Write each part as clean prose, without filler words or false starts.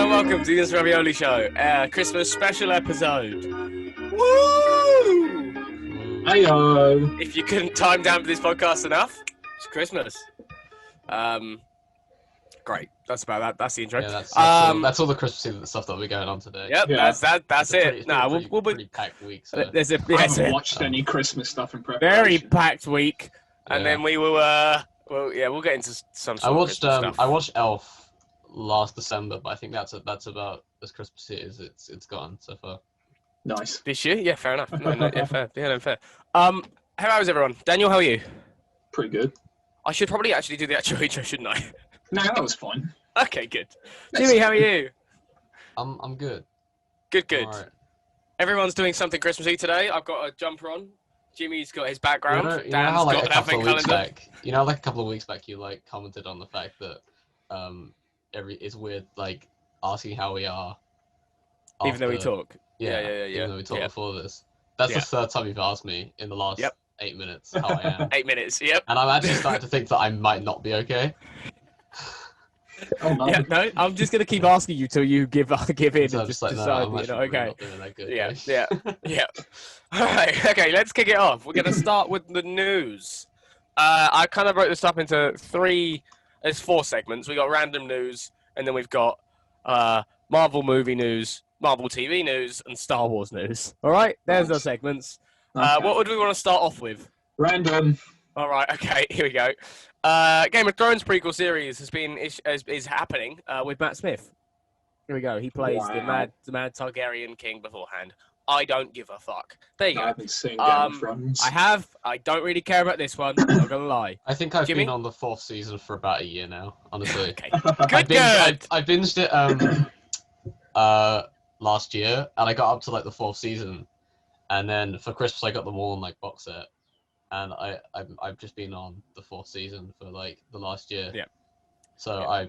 and welcome to this Ravioli show, Christmas special episode. Woo! Heyo! If you couldn't time down for this podcast enough, it's Christmas. Great. That's about that. That's the intro. Yeah, that's all the Christmas stuff that'll be going on today. Yep, Yeah. that's it. We'll be pretty packed week. So. There's a I haven't watched any Christmas stuff in preparation. very packed week, and Yeah. then we will. We'll get into some. I watched stuff. I watched Elf last December, but I think that's about as Christmassy as it's gone so far. Nice. This year, yeah, fair enough. No, yeah, fair. Yeah, no, fair. How is everyone? Daniel, how are you? Pretty good. I should probably actually do the actual intro, shouldn't I? No, that was fine. Okay, good. Jimmy, how are you? I'm good. Good. I'm alright. Everyone's doing something Christmassy today. I've got a jumper on. Jimmy's got his background. You know how Dan's like got an advent calendar. like a couple of weeks back, you like commented on the fact that it's weird like asking how we are. Even though we after- talk. Yeah. Even though we talked Yeah. before this. That's Yeah. the third time you've asked me in the last 8 minutes how I am. 8 minutes, yep. And I'm actually starting to think that I might not be okay. Oh no. Yeah, no, I'm just going to keep asking you till you give in So I'm and just just like, no, decide, I'm you actually know, really okay. not doing that good. Yeah. All right, okay, let's kick it off. We're going to start with the news. I kind of broke this up into there's 4 segments. We got random news, and then we've got Marvel movie news, Marvel TV news, and Star Wars news. All right, there's our segments. Okay. What would we want to start off with? Random. All right, okay, here we go. Game of Thrones prequel series is happening with Matt Smith. Here we go. He plays the Wow. mad Targaryen king beforehand. I don't give a fuck. There you I go. haven't seen Game of Thrones. I don't really care about this one. I'm not gonna lie. I think I've Jimmy? been on the 4th season for about a year now, honestly. Okay. I Good. binged it last year, and I got up to like the 4th season, and then for Christmas I got them all in like box set, and I've just been on the 4th season for like the last year. Yeah. So Yeah.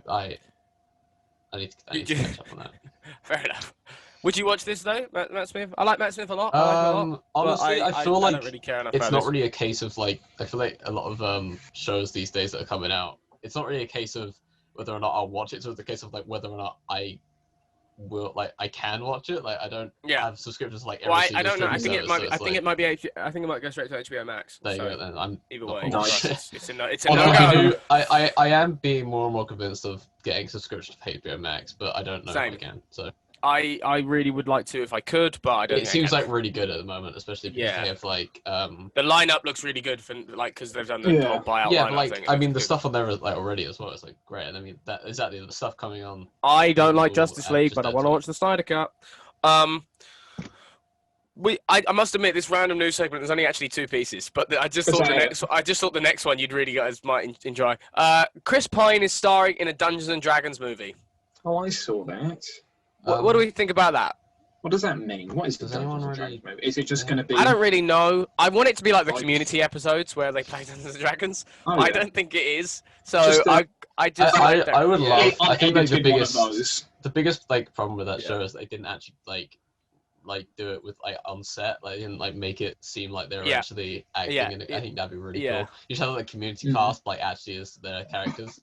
I need to catch up on that. Fair enough. Would you watch this though, Matt Smith? I like Matt Smith a lot. I like him a lot. But Honestly, I feel I like don't really care enough it's about not this. really a case of like I feel like a lot of shows these days that are coming out. It's not really a case of whether or not I'll watch it. It's a case of like whether or not I can watch it. Like I don't have subscriptions to, like every Well, I single don't know. I think streaming it might. service, I so think it's it might be. I think it might go straight to HBO Max. like, there you So, go. Then I'm either not way, gonna Nice. watch it. it's a no. It's a Although no-go. I am being more and more convinced of getting subscription to HBO Max, but I don't know Same. if I can. So I really would like to if I could, but I don't. it think I seems can. like really good at the moment, especially because Yeah. they have like The lineup looks really good for like because they've done the Yeah. whole buyout yeah, lineup but like thing. I mean the It's good. stuff on there is like already as well. It's like great. And I mean that exactly the stuff coming on. I don't like Ooh, Justice and League, just but I that want to too. watch the Snyder Cut. I must admit this random news segment is only actually 2 pieces, but I just thought the next one you'd really guys might enjoy. Chris Pine is starring in a Dungeons and Dragons movie. Oh, I saw that. What do we think about that? What does that mean? What is the Does anyone Dungeons and really- Dragons movie? Is it just going to be? I don't really know. I want it to be like the Like- Community episodes where they play Dungeons and Dragons. Oh, I yeah. don't think it is. So Just a- I just like that. I would love. I I think like edited one of those. the biggest like problem with that Yeah. show is they didn't actually like do it with like on set. Like they didn't like make it seem like they were Yeah. actually acting Yeah. in it. I think that'd be really Yeah. cool. You should have like community Mhm. cast like actually as their characters.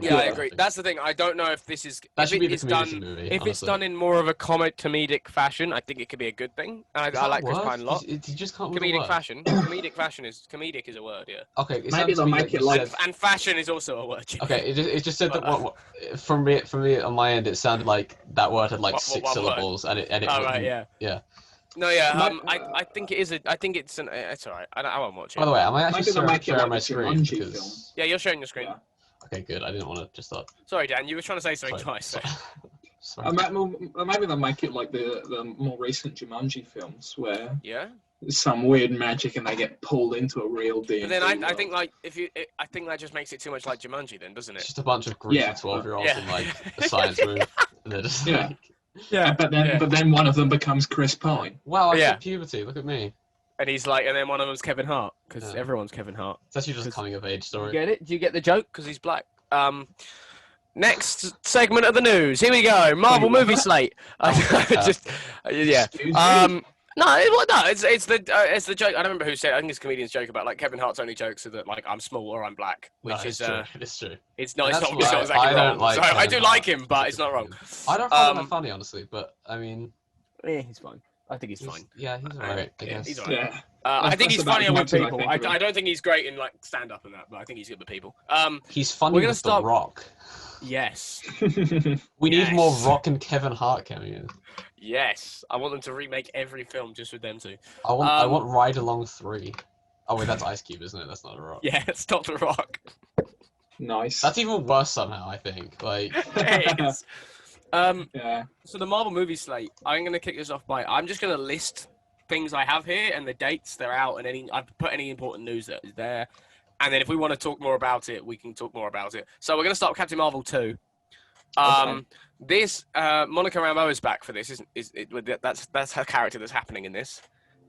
Yeah, I agree. That's the thing. I don't know if this is that if should be it the is community done. movie. If it's honestly. done in more of a comedic fashion, I think it could be a good thing. And Does I that like Chris work? Pine a lot. You just can't. with the Comedic word. fashion. Comedic is a word, yeah. Okay, it Maybe sounds to they'll me make you it like- said- And fashion is also a word. you know. Okay, it just said that But, what from me on my end it sounded like that word had like What 6 one word? syllables and it Oh, right, wouldn't- yeah. yeah. No, yeah. My- I think it is. I think it's an. It's alright. I won't watch it. By the way, am I actually Maybe they'll make it sharing like my a screen? Jumanji Because... film. Yeah, you're showing your screen. Yeah. Okay, good. I didn't want to just start. Sorry, Dan. You were trying to say something Sorry. twice. So. Sorry. Maybe they'll make it like the more recent Jumanji films where Yeah. there's some weird magic and they get pulled into a real D&D But then I world. think like I think that just makes it too much like Jumanji, then, doesn't It's it? just a bunch of groups Yeah. of 12-year-olds Yeah. in like a science room, and they're just Yeah. like, Yeah. But then one of them becomes Chris Pine. "Wow, I Yeah. hit puberty. Look at me." And he's like, and then one of them's Kevin Hart because Yeah. everyone's Kevin Hart. It's actually just a 'Cause- coming-of-age Do story. you get it? Do you get the joke? Because he's black. Next segment of the news. Here we go. Marvel movie slate. Oh, Just yeah. Excuse me? It's the joke. I don't remember who said it. I think it's a comedian's joke about like Kevin Hart's only jokes are that like I'm small or I'm black, which is true. It's true. it's not That's it's not why exactly I don't wrong. like So I Kevin do Hart. like him, but it's not wrong. I don't find him that funny, honestly. But I mean, Yeah, he's fine. I think he's fine. yeah, he's alright. I yeah, guess. he's alright. Yeah. I think That's he's about funnier as with much as I people. think of him. I don't think he's great in like stand up and that, but I think he's good with people. He's funny We're gonna with start- The Rock. Yes, We need more Yes. Rock and Kevin Hart cameos. yes. I want them to remake every film just with them two. I want Ride Along 3. Oh wait, that's Ice Cube, isn't it? That's not The Rock. Yeah, stop the Rock. Nice. That's even worse somehow. I think. Like, It is. Yeah. So the Marvel movie slate. I'm gonna kick this off by. I'm just gonna list things I have here and the dates they're out, and I've put any important news that is there. And then if we want to talk more about it, we can talk more about it. So we're gonna start with Captain Marvel 2. Okay. This Monica Rambeau is back for this. That's her character that's happening in this.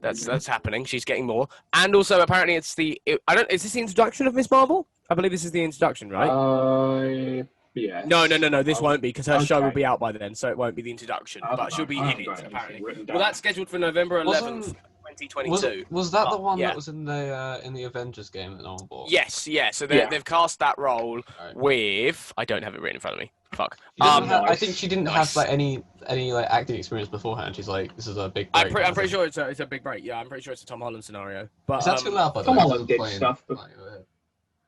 That's happening. She's getting more, and also apparently it's Is this the introduction of Miss Marvel? I believe this is the introduction, right? Yeah. No. This won't be because her show will Okay. be out by then, so it won't be the introduction. I But don't she'll know. be I in haven't it got anything apparently. written Well, down. that's scheduled for November 11th, Wasn't- 2022. was that the one yeah. that was in the Avengers game that no one bought? Yes, yeah. So Yeah. they've cast that role Right. with. I don't have it written in front of me. Fuck. She doesn't have, I Nice. think she didn't Nice. have like any like acting experience beforehand. She's like, this is a big break. I'm pretty sure it's a big break. Yeah, I'm pretty sure it's a Tom Holland scenario. But Is that too loud? By the Tom way? Holland It did doesn't stuff, play but- in-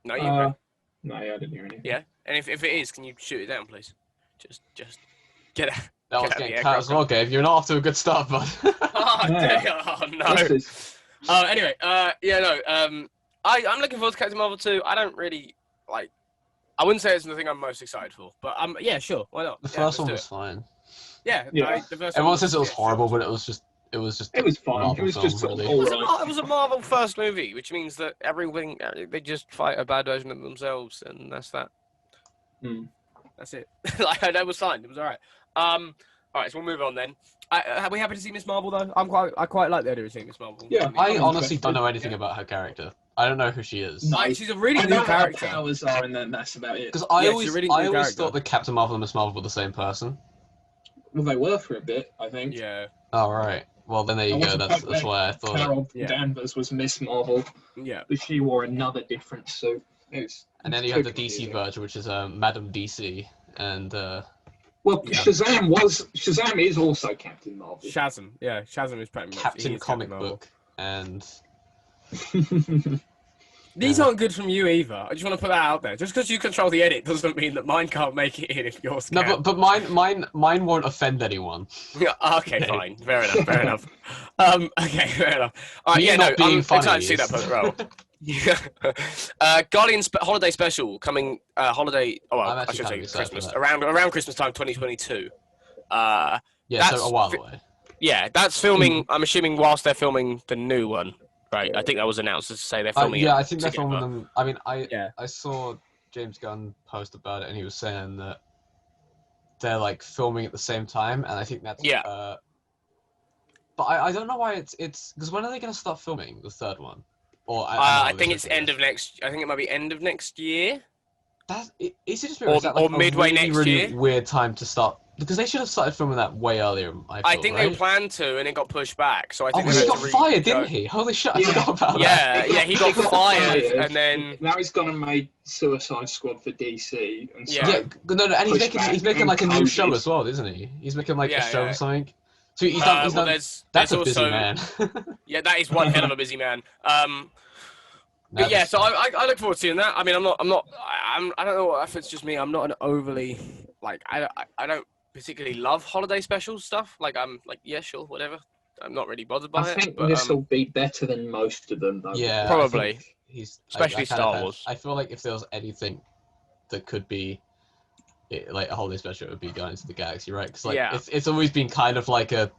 no, you can. No, yeah, I didn't hear anything. Yeah, and if it is, can you shoot it down, please? Just get it. That was Get out getting the cut as well, Gabe. You're not off to a good start, bud. Oh, Yeah. dear. Oh no. This is- Anyway, I'm looking forward to Captain Marvel 2. I don't really like. I wouldn't say it's the thing I'm most excited for, but yeah, sure, why not? The Yeah, first let's one do was it. fine. Yeah, Yeah. the first Everyone one says it was yeah, horrible, sure. but it was just It was a fun. Marvel It was just film, really. all It right. was a Marvel first movie, which means that everything they just fight a bad version of themselves, and that's that. Hmm. That's it. Like that was fine. It was all right. All right, so we'll move on then. Are we happy to see Miss Marvel though? I quite like the idea of seeing Miss Marvel. Yeah, I I'm honestly interested. don't know anything about her character. I don't know who she is. No. She's a really I new know what her character. powers are, and then that's about it. Because I Yeah, she's always, a really I new always character. thought that Captain Marvel and Miss Marvel were the same person. Well, they were for a bit, I think. Yeah, Oh right. Well then there you I go. wasn't That's quite why I thought. Carol Yeah. Danvers was Miss Marvel, yeah. but she wore another different suit. And then you have the DC version, which is Madam DC, and Well, Yeah. Shazam is also Captain Marvel. Shazam. Yeah, Shazam is pretty much he Captain is Comic Marvel. Book, and These Yeah. aren't good from you either. I just want to put that out there. Just because you control the edit doesn't mean that mine can't make it in if yours no, can. but mine won't offend anyone. Yeah, okay, Okay. fine. Fair enough. Fair enough. Okay, fair enough. Me Yeah, not no, I'm being funny excited to see that is- put role. Yeah. Guardians holiday special coming. Holiday. Oh, well, I'm I actually should kind say of excited for Christmas. that. Around Christmas time, 2022. Yeah, That's so a while fi- away. Yeah, that's filming. I'm assuming whilst they're filming the new one, right? I think that was announced to say they're filming. Yeah, it I think they're together. filming them. I mean, Yeah. I saw James Gunn post about it, and he was saying that they're like filming at the same time, and I think that's Yeah. But I don't know why it's because when are they going to start filming the third one? Or I I think it's end of next. I think it might be end of next year. Is it just me, Or- is that like or midway a really, next really year? weird time to start? Because they should have started filming that way earlier. I think right? they planned to, and it got pushed back. So I Oh, think because they he had got to fired, didn't go- he? Holy shit! I Yeah. forgot about that. Yeah, he got fired, and then now he's gone and made Suicide Squad for DC. And so Yeah. Yeah, no, and he's Pushed making back like a new and show COVID. as well, isn't he? He's making like Yeah, a show yeah. or something. So he's done. well, there's That's a also busy man. yeah, that is one hell of a busy man. But yeah, so I look forward to seeing that. I mean, I don't know if it's just me. I'm not an overly like I don't particularly love holiday special stuff. Like I'm like yeah, sure, whatever. I'm not really bothered by I it. think But, this will be better than most of them, though. Yeah, I Probably. think he's Especially kind of Star have- Wars. I feel like if there was anything that could be like a holiday special, it would be Guardians of the Galaxy, right? Because like Yeah. it's always been kind of like a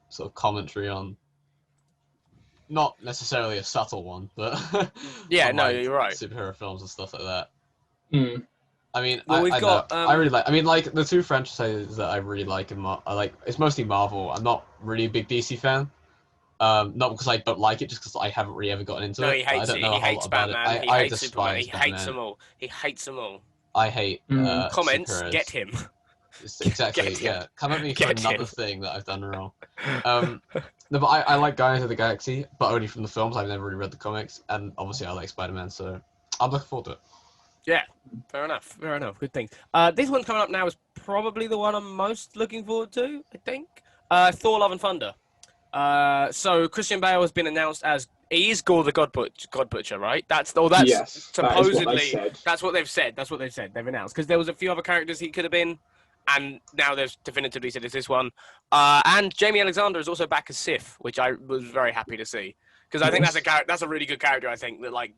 sort of commentary on, not necessarily a subtle one, but Yeah, on, no, like, you're right. superhero films and stuff like that. Hmm. I mean, Well, we've I got, know. I really like. I mean, like the two franchises that I really like, I like. It's mostly Marvel. I'm not really a big DC fan. Not because I don't like it, just because I haven't really ever gotten into No, it. he but I hates don't it. know He a whole hates lot about Batman. it. He I hates Superman. despise He Batman. hates them all. He hates them all. I hate Mm. Comments, superheroes. get him. Exactly. Get Yeah. Come at me for Get another in. thing that I've done wrong. No, but I like Guardians of the Galaxy, but only from the films. I've never really read the comics, and obviously I like Spider-Man, so I'm looking forward to it. Yeah, fair enough. Fair enough. Good thing. This one coming up now is probably the one I'm most looking forward to. I think. Thor: Love and Thunder. So Christian Bale has been announced as he's Gore the God Butcher, right? That's Yes, that is what they supposedly said. that's what they've said. That's what they've said. They've announced because there was a few other characters he could have been, and now they've definitively said it's this one. And Jamie Alexander is also back as Sif, which I was very happy to see because I think that's a really good character. I think that like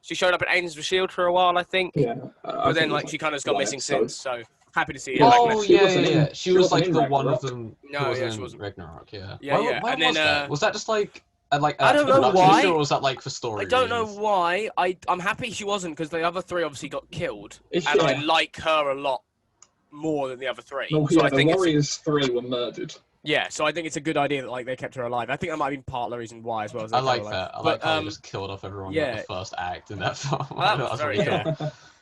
she showed up at Agents of Shield for a while, I think, Yeah, but then like she kind of has gone missing since. So happy to see her. Oh back. yeah. She was wasn't like in the one of Ragnarok. them who No, was yeah, she in wasn't. Ragnarok. Yeah. Yeah, Why, yeah. why And was then, that? Was that just like I don't know production why. issue, or was that like for story? I don't know reasons? why. I'm happy she wasn't because the other three obviously got killed, and Yeah. I like her a lot more than the other three. No, So yeah, I the think Warriors 3 were murdered. so I think it's a good idea that like they kept her alive. I think that might have been part of the reason why as well. As I they like kept her that. I alive. like But, how they just killed off everyone in yeah. the first act in that film. That was That's very- really yeah.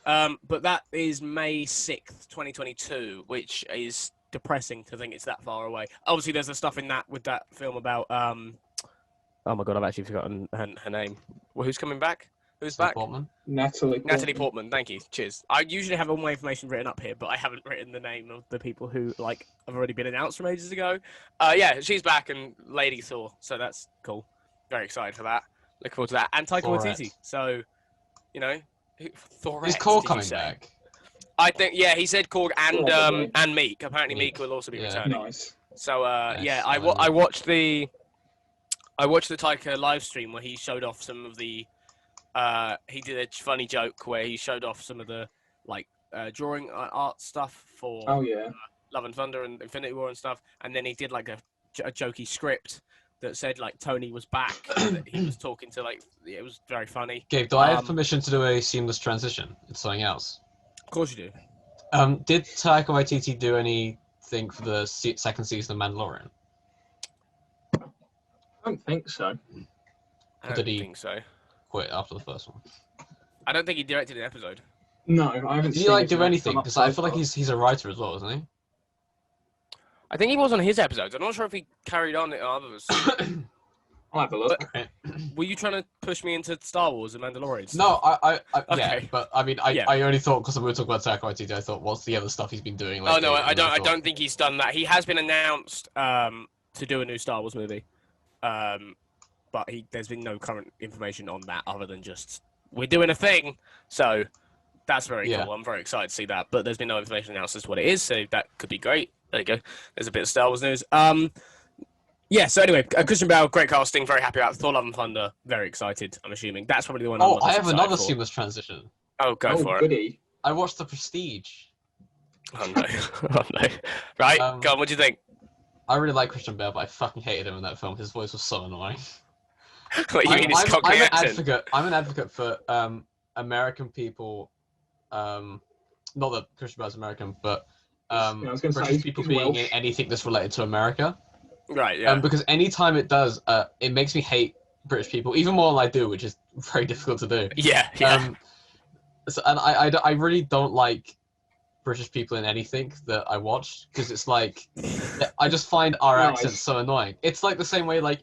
cool. But that is May 6th, 2022, which is depressing to think it's that far away. Obviously, there's the stuff in that with that film about oh my god, I've actually forgotten her name. Well, who's coming back? Who's back? Portman? Natalie Portman, thank you. Cheers. I usually have all my information written up here, but I haven't written the name of the people who like have already been announced from ages ago. Yeah, she's back and Lady Thor, so that's cool. Very excited for that. Looking forward to that. And Taika Thorette. Waititi. So, you know, Thor. Is Cole coming back? I think he said Korg Probably. and Meek. Apparently Meek. Meek will also be Yeah. returning. Nice. So Yes, I I like watched the Taika live stream where he showed off some of the he did a funny joke where he showed off some of the like drawing art stuff for Oh, yeah. Love and Thunder and Infinity War and stuff, and then he did like a jokey script that said like Tony was back and that he was talking to like it was very funny. Gabe, do I have permission to do a seamless transition? It's something else. Of course you do. Did Taika Waititi do anything for the second season of Mandalorian? I don't think so. I don't Did he- think so. Quit after the first one. I don't think he directed an episode. No, I haven't Did seen he like it do yet. anything? I'm not Because I feel like so he's a writer as well, isn't he? I think he was on his episodes. I'm not sure if he carried on it others. far. I'll have a look. Were you trying to push me into Star Wars and Mandalorian? No, I yeah, Okay. but I mean, Yeah. I only thought because we were talking about Taika Waititi, I thought, what's the other stuff he's been doing? Oh Lately? no, I And don't. I thought, don't think he's done that. He has been announced to do a new Star Wars movie, but there's been no current information on that other than just we're doing a thing. So that's very Yeah. cool. I'm very excited to see that. But there's been no information announced as to what it is, so that could be great. There you go. There's a bit of Star Wars news. Yeah. So anyway, Christian Bale, great casting. Very happy about Thor: Love and Thunder. Very excited. I'm assuming that's probably the one. Oh, I'm I most have excited another for. seamless transition. Oh, go for it. Goody. I watched The Prestige. Oh no. Oh no. Right. Go on. What do you think? I really like Christian Bale, but I fucking hated him in that film. His voice was so annoying. What you mean his Cockney I'm an accent? advocate. I'm an advocate for American people. Not that Christian Bale's American, but I was gonna say, British people he's being in Welsh. anything that's related to America. Right. Yeah. Because anytime it does, it makes me hate British people even more than I do, which is very difficult to do. Yeah. Yeah. And I really don't like British people in anything that I watch because it's like I just find our Nice. accents so annoying. It's like the same way like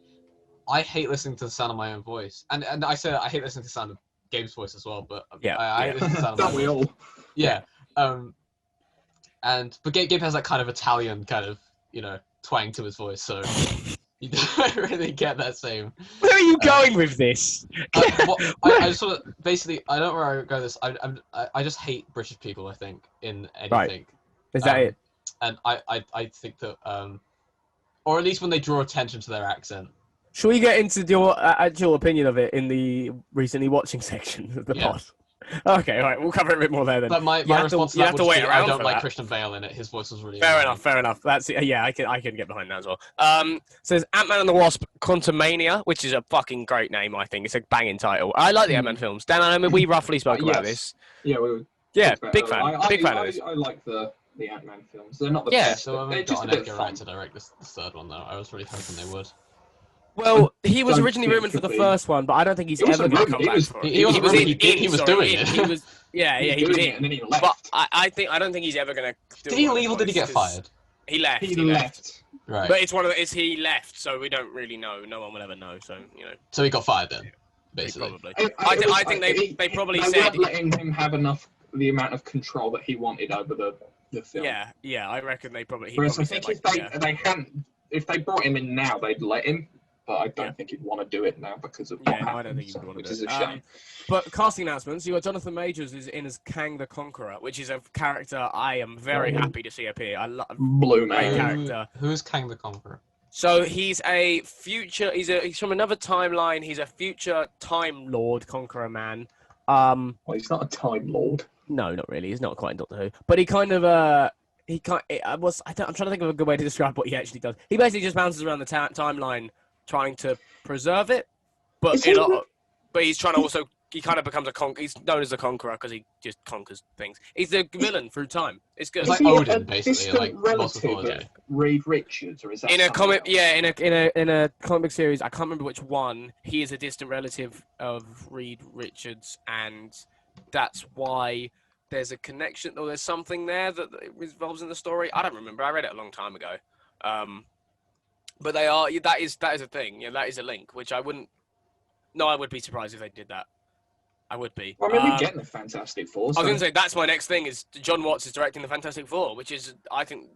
I hate listening to the sound of my own voice, and I say that I hate listening to the sound of Gabe's voice as well, but Yeah, I hate listening to the sound of Don't my we voice. all? Yeah. But Gabe has that kind of Italian kind of twang to his voice, so you don't really get that same. Where are you going with this? I just sort of basically I don't know where I go with this. I just hate British people. I think in anything. Right. Is that it? And I think that or at least when they draw attention to their accent. Shall we get into your actual opinion of it in the recently watching section of the Yeah. pod? Okay, all right, we'll cover it a bit more there then. But my You have response to to that have to would wait be, around I don't for like that. Christian Bale in it. His voice was really Fair annoying. enough, fair enough. That's yeah, I can get behind that as well. Says Ant-Man and the Wasp: Quantumania, which is a fucking great name. I think it's a banging title. I like the Ant-Man films. Dan, I mean, we roughly spoke about Yes. this. Yeah, we were. Yeah, talked about big it fan, earlier. big fan of this. I like the Ant-Man films. They're not the Yeah, best, So but I'm they're got just a an bit Edgar fun. Wright to direct this third one though. I was really hoping they would. Well, he was don't originally think rumored for the he'll be. first one, but I don't think he's He wasn't ever going to rumored, come back for it. he wasn't rumored, he was doing it. He was, yeah, He he was doing it, in. and then he But left. I don't think he's ever going to. Did he leave or did he get fired? He left. He left. left. Right. But it's he left, so we don't really know. No one will ever know. So So he got fired then, basically. probably. I think they probably they said. weren't letting him have the amount of control that he wanted over the film. Yeah, I reckon they probably. Whereas I said, think if they brought him in now, they'd let him. But I don't think he'd want to do it now because of what I don't happened, think he'd want to which do is it. a shame. But casting announcements, you got Jonathan Majors is in as Kang the Conqueror, which is a character I am very happy to see appear. I love Blue great man. character. Who's Kang the Conqueror? So he's a future. He's from another timeline. He's a future Time Lord Conqueror man. Well, he's not a Time Lord. No, not really. He's not quite in Doctor Who, but he kind of I'm trying to think of a good way to describe what he actually does. He basically just bounces around the timeline trying to preserve it, but he's trying to also. He kind of becomes he's known as the Conqueror because he just conquers things. He's the villain through time. It's good. It's like Odin, basically, like relative mythology. of Reed Richards, or is that In a something comic, else? in a comic series, I can't remember which one. He is a distant relative of Reed Richards, and that's why there's a connection, or there's something there that involves in the story. I don't remember. I read it a long time ago. But they are. That is a thing. Yeah, that is a link. Which I wouldn't. No, I would be surprised if they did that. I would be. Well, I mean, we're getting the Fantastic Four. I was going to say that's my next thing. Is John Watts is directing the Fantastic Four, which is I think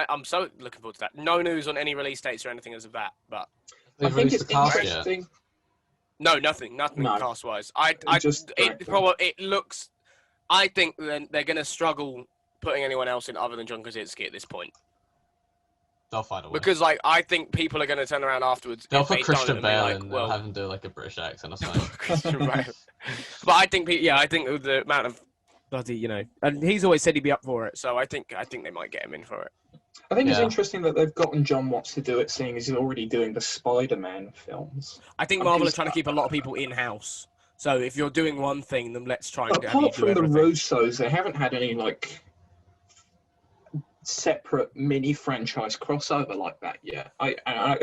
I'm so looking forward to that. No news on any release dates or anything as of that, but I think it's interesting. No, nothing No. cast wise. It looks. I think they're going to struggle putting anyone else in other than John Krasinski at this point. They'll find a way. Because I think people are going to turn around afterwards. They'll if put they Christian don't, and Bale be and they'll have him do like a British accent or something. Christian Bale. But I think the amount of bloody, and he's always said he'd be up for it. So I think they might get him in for it. I think it's interesting that they've gotten John Watts to do it, seeing as he's already doing the Spider-Man films. I think Marvel are trying to keep a lot of people in house. So if you're doing one thing, then let's try and have you apart do from everything. the Russos, they haven't had any separate mini franchise crossover like that yet. I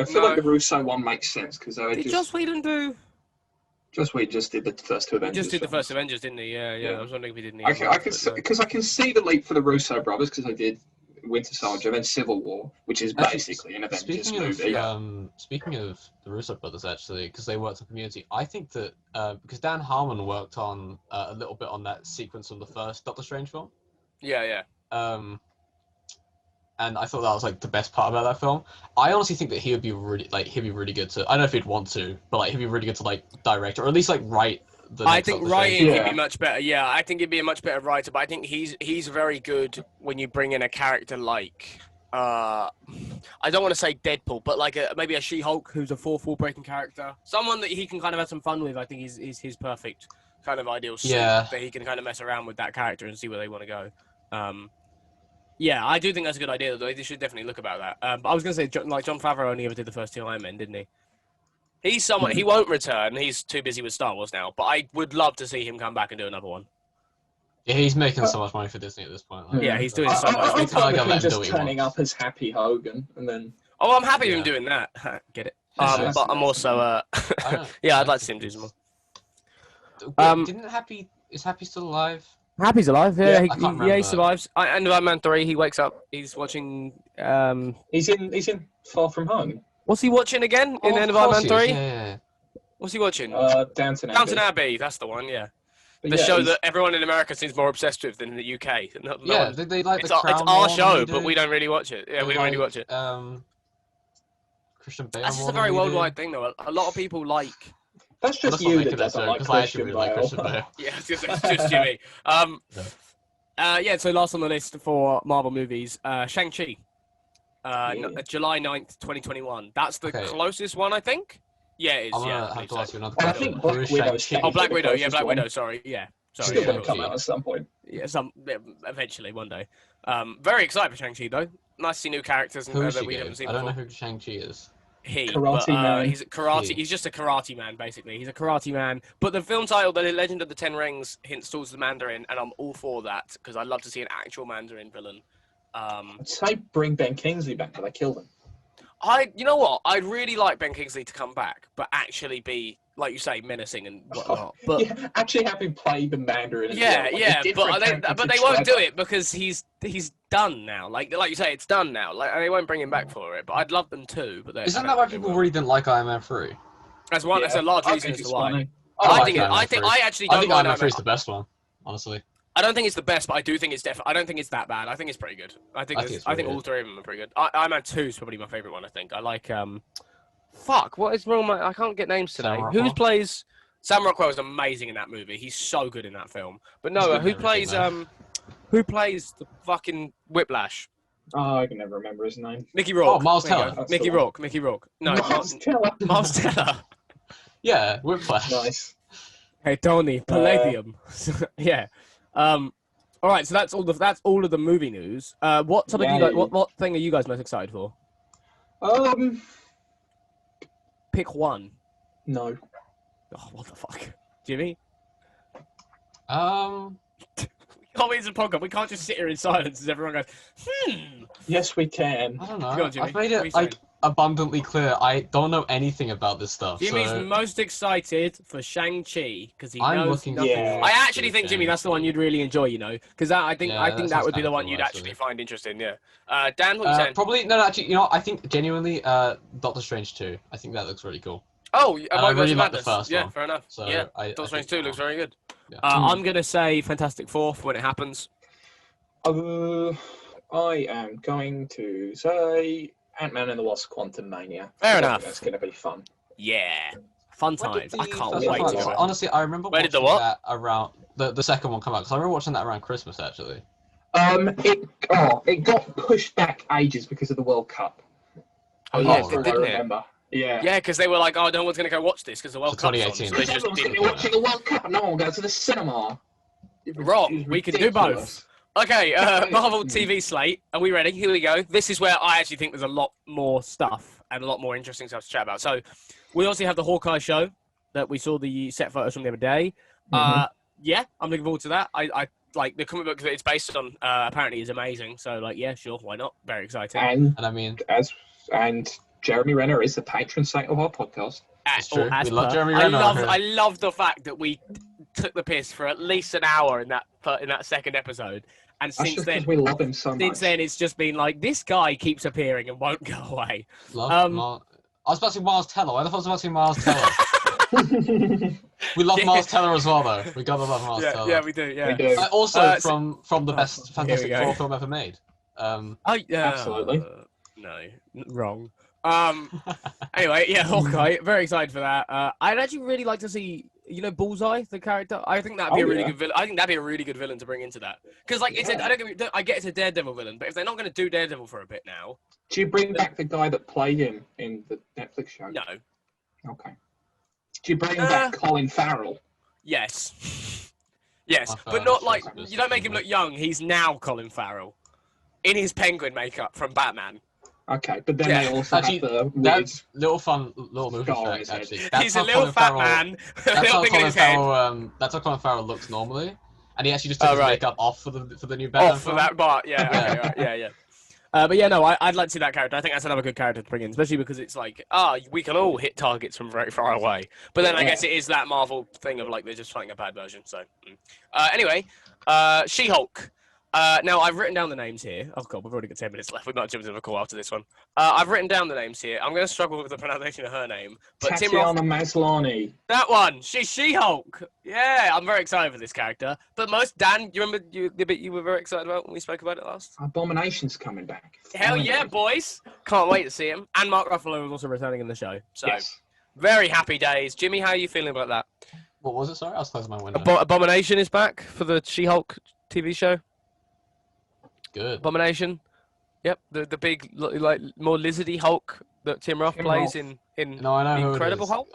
feel like the Russo one makes sense because Did Joss Whedon do? Joss Whedon just did the first two Avengers. He just did the films. first Avengers, didn't he? Yeah. I was wondering if he didn't. Because I can see the leap for the Russo brothers because I did Winter Soldier, then Civil War, which is basically an Avengers movie. Speaking of the Russo brothers, actually, because they worked on Community, I think that because Dan Harmon worked on a little bit on that sequence from the first Doctor Strange film. Yeah. And I thought that was like the best part about that film. I honestly think that he would be really good to. I don't know if he'd want to, but like he'd be really good to like direct or at least like write. I think writing he'd be much better. Yeah, I think he'd be a much better writer. But I think he's very good when you bring in a character like I don't want to say Deadpool, but like maybe a She-Hulk who's a fourth wall breaking character, someone that he can kind of have some fun with. I think is his perfect kind of ideal suit that he can kind of mess around with that character and see where they want to go. Yeah, I do think that's a good idea. Though they should definitely look about that. But I was going to say, John Favreau only ever did the first two Iron Men, didn't he? He's someone he won't return. He's too busy with Star Wars now. But I would love to see him come back and do another one. Yeah, he's making so much money for Disney at this point. Like, he's doing so much. I'm just turning up as Happy Hogan and then. Oh, I'm happy with him doing that. Get it? But I'm also yeah, I'd like to see him do some more. Is Happy still alive? Happy's alive. Yeah, he survives. And Iron Man 3, he wakes up. He's watching. He's in Far From Home. What's he watching again in End of Iron Man 3? Yeah. What's he watching? Downton Abbey. Downton Abbey. That's the one. Yeah. The show that everyone in America seems more obsessed with than in the UK. They like it's the Crown. It's our show, but but we don't really watch it. Yeah, we don't really watch it. Christian Bale. That's just a very worldwide thing, though. A lot of people like. That's just you that doesn't like Christian Bale. Yeah, it's just Jimmy. So last on the list for Marvel movies, Shang-Chi. July 9th, 2021. That's the closest one, I think. Yeah, it is. I'm gonna have to ask you another I question. think Black Widow. Yeah, Black Widow. Sorry. Yeah. Sorry. Still going to come out at some point. Yeah, eventually, one day. Very excited for Shang-Chi, though. Nice to see new characters that we haven't seen before. I don't know who Shang-Chi is. Man. He's a karate. He's just a karate man, basically. He's a karate man. But the film title, The Legend of the Ten Rings, hints towards the Mandarin, and I'm all for that because I'd love to see an actual Mandarin villain. I'd say bring Ben Kingsley back, but they killed him. You know what? I'd really like Ben Kingsley to come back, but actually be, like you say, menacing and whatnot. But Yeah, actually have him play the Mandarin. As yeah, well. Like, a yeah, different character but to they won't do Trevor. it because he's done now. Like you say, it's done now. Like they won't bring him back for it. But I'd love them to. But Isn't that why people really didn't like Iron Man 3? That's one. That's a large I reason think as to it's why. funny. I actually don't I think mind Iron Man 3 is the best one, honestly. I don't think it's the best, but I do think it's definitely. I don't think it's that bad. I think it's pretty good. I think all three of them are pretty good. Iron Man 2 is probably my favorite one. I think I like. Fuck, what is wrong? I can't get names today. Sam Who Rockwell? plays? Sam Rockwell is amazing in that movie. He's so good in that film. But no, good who in everything, plays? Who plays the fucking Whiplash? Oh, I can never remember his name. Mickey Rourke. Oh, Miles There you Teller. go. That's Mickey the one. Rourke. Mickey Rourke. No, Miles Teller. Miles Teller. Yeah, Whiplash. Nice. Hey Tony, Palladium. Yeah. All right, so that's all of the movie news. What topic you guys, Yay. what thing are you guys most excited for? Pick one. No. Oh, what the fuck, Jimmy? We can't wait to podcast. We can't just sit here in silence as everyone goes. Yes, we can. I don't know. Go on, Jimmy. I've made What are you it like abundantly clear. I don't know anything about this stuff. Jimmy's so most excited for Shang-Chi because he I'm knows looking nothing. Yeah. I actually think Jimmy, that's the one you'd really enjoy. You know, because I think Yeah, I that think that sounds would be the kinda one cool, you'd actually actually. find interesting. Yeah. Dan, what are you saying? Probably no. Actually, I think genuinely, Doctor Strange 2. I think that looks really cool. Oh, I really Multiverse like the Madness. first Yeah, one. fair enough. So yeah, I Doctor Strange think 2 looks very good. Yeah. I'm gonna say Fantastic Four for when it happens. I am going to say Ant-Man and the Wasp: Quantumania. Fair I think enough. That's going to be fun. Yeah, fun When did times. the I can't first wait one to come go. out? Honestly, I remember Where did watching the what? that around the second one come out because I remember watching that around Christmas actually. It got pushed back ages because of the World Cup. Oh, yeah, That's all didn't I it? remember. Yeah. Yeah, because they were like, "Oh, no one's gonna go watch this because the World For Cup's on." 2018. So they Because just everyone's going didn't. to be watching the World Cup. No one goes to the cinema. Wrong. We can do both. Okay, Marvel TV slate. Are we ready? Here we go. This is where I actually think there's a lot more stuff and a lot more interesting stuff to chat about. So, we also have the Hawkeye show that we saw the set photos from the other day. Yeah, I'm looking forward to that. I like the comic book that it's based on. Apparently, is amazing. So, like, yeah, sure, why not? Very exciting. And I mean, And Jeremy Renner is the patron saint of our podcast. it's true. We love Jeremy Renner. I love the fact that we took the piss for at least an hour in that second episode, and That's since just then, because we love him so much. since then, it's just been like this guy keeps appearing and won't go away. Love Um, I was about to say Miles Teller. Why the fuck was I about to say Miles Teller? We love Miles Teller as well, though. We gotta love Miles Teller. Yeah, we do. Yeah. We do. Also, so- from the best Fantastic here we go. Four film ever made. Oh, yeah. Absolutely. No, wrong. Anyway, yeah, Hawkeye. Very excited for that. I'd actually really like to see, Bullseye, the character. I think that'd be a really good villain. I think that'd be a really good villain to bring into that. Because, like, I get it's a Daredevil villain, but if they're not going to do Daredevil for a bit now, Do you bring back the guy that played him in the Netflix show? no. Okay. Do you bring back Colin Farrell? Yes. Yes, My but not phone like is you don't make him look young. He's now Colin Farrell in his penguin makeup from Batman. Okay, but then Yeah. they also Actually, have the weird... That's little movie Scar on fact, his head. actually. That's He's a how little Colin fat Farrell- man, with a That's little how thing in Colin his head. Farrell. That's how Colin Farrell looks normally, and he actually just took his right. makeup off for the new Batman Off for film. that part, yeah, okay, right, yeah. But yeah, no, I'd like to see that character. I think that's another good character to bring in, especially because it's like, we can all hit targets from very far away. But then I guess it is that Marvel thing of like they're just fighting a bad version. So, anyway, She-Hulk. Now I've written down the names here. Oh god, we've already got 10 minutes left. We might jump into the call after this one. I've written down the names here. I'm going to struggle with the pronunciation of her name, but Tim Roth, Tatiana Maslany. that one. She's She-Hulk. Yeah, I'm very excited for this character. But Dan, do you remember the bit you were very excited about when we spoke about it last? Abomination's coming back. Hell Finally. yeah, boys! Can't wait to see him. And Mark Ruffalo is also returning in the show. So, Yes. very happy days. Jimmy, how are you feeling about that? What was it? Sorry, I was closing my window. Abomination is back for the She-Hulk TV show. Good. Abomination. Yep, the big, like, more lizardy Hulk that Tim Roth plays in No, I know The who Incredible it is. Hulk?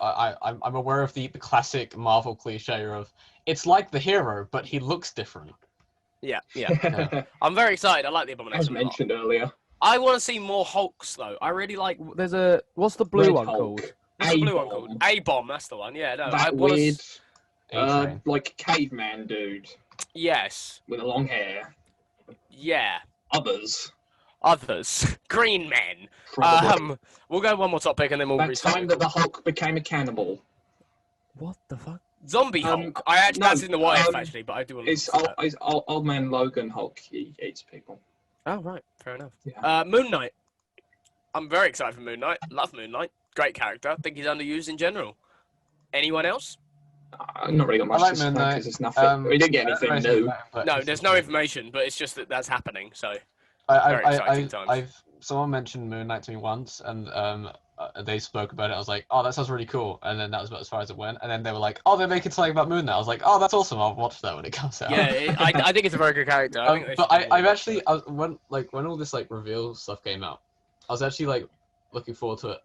I'm aware of the classic Marvel cliche of it's like the hero, but he looks different. Yeah. I'm very excited. I like the Abomination. As a lot. mentioned earlier. I want to see more Hulks, though. I really like... What's the blue Red one Hulk. called? What's the blue one A-Bomb. called? A-Bomb, that's the one. Yeah, no. I That want weird, A-Train. like caveman dude Yes. with the long hair. Yeah. Others. others. Green men. Probably. We'll go one more topic and then we'll That restart. time that the Hulk became a cannibal. What the fuck? Zombie Hulk. That's in the what if actually, but I do. It's old man Logan Hulk. He eats people. Oh right, fair enough. Yeah. Moon Knight. I'm very excited for Moon Knight. Love Moon Knight. Great character. Think he's underused in general. Anyone else? Not really got much I like to say Moon Knight. because it's nothing. We didn't get anything new. No, there's no information, but it's just that's happening. So very exciting times. Someone mentioned Moon Knight to me once, and they spoke about it. I was like, "Oh, that sounds really cool." And then that was about as far as it went. And then they were like, "Oh, they're making something about Moon Knight." I was like, "Oh, that's awesome! I'll watch that when it comes out." Yeah, I think it's a very good character. When all this like reveal stuff came out, I was actually like looking forward to it.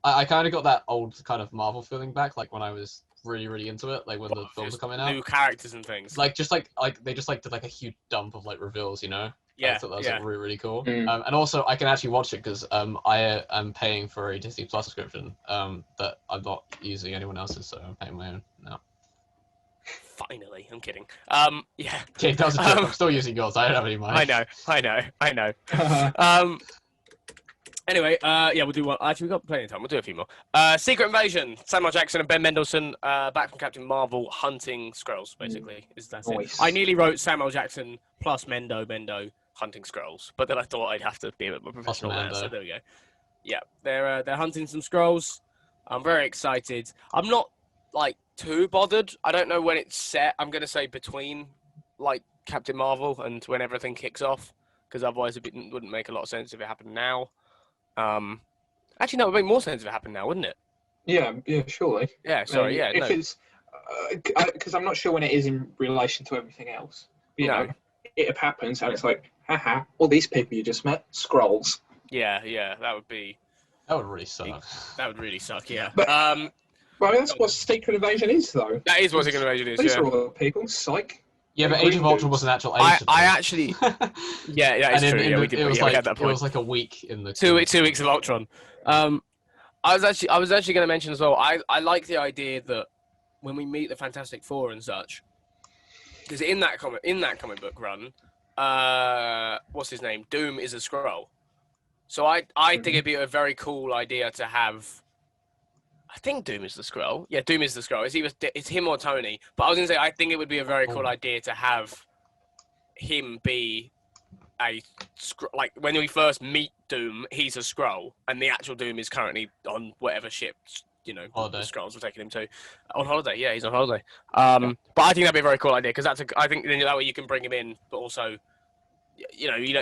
I kind of got that old kind of Marvel feeling back, like when I was really into it, like when the films were coming out. New characters and things. Like they just did like a huge dump of like reveals, you know. Yeah, I thought that was like, really cool. Mm. And also I can actually watch it because I am paying for a Disney Plus subscription that I'm not using anyone else's, so I'm paying my own now. Finally, I'm kidding. Yeah. Okay, that was a joke. I'm still using yours. I don't have any money. I know. Anyway, yeah, we'll do one. Actually, we've got plenty of time. We'll do a few more. Secret Invasion. Samuel Jackson and Ben Mendelsohn back from Captain Marvel hunting Skrulls, basically. That's Nice. it. I nearly wrote Samuel Jackson plus Mendo hunting Skrulls, but then I thought I'd have to be a bit more professional there, so there we go. Yeah, they're hunting some Skrulls. I'm very excited. I'm not, like, too bothered. I don't know when it's set. I'm going to say between, like, Captain Marvel and when everything kicks off, because otherwise it wouldn't make a lot of sense if it happened now. Actually, no, it would make more sense if it happened now, wouldn't it? Yeah, surely. Yeah, sorry, yeah. If it's because I'm not sure when it is in relation to everything else. You know, it happens and it's like, haha, all these people you just met, Skrulls. Yeah, that would really suck. That would really suck, yeah. But, well, that's what Secret Invasion is, though. That is what Secret Invasion is, These are all the people, psych. Yeah, but Age of Ultron was an actual Age of I actually... Yeah, that is true. Yeah, we had that point. It was like a week in the... Two weeks of Ultron. I was actually going to mention as well, I like the idea that when we meet the Fantastic Four and such, because in that comic book run, what's his name? Doom is a Skrull. So I think it'd be a very cool idea to have... I think Doom is the Skrull. Yeah, Doom is the Skrull. It's him or Tony. But I was going to say, I think it would be a very cool idea to have him be a Skrull. Like, when we first meet Doom, he's a Skrull. And the actual Doom is currently on whatever ship, the Skrulls were taking him to. On holiday, yeah, he's on holiday. But I think that'd be a very cool idea, because I think then that way you can bring him in, but also, we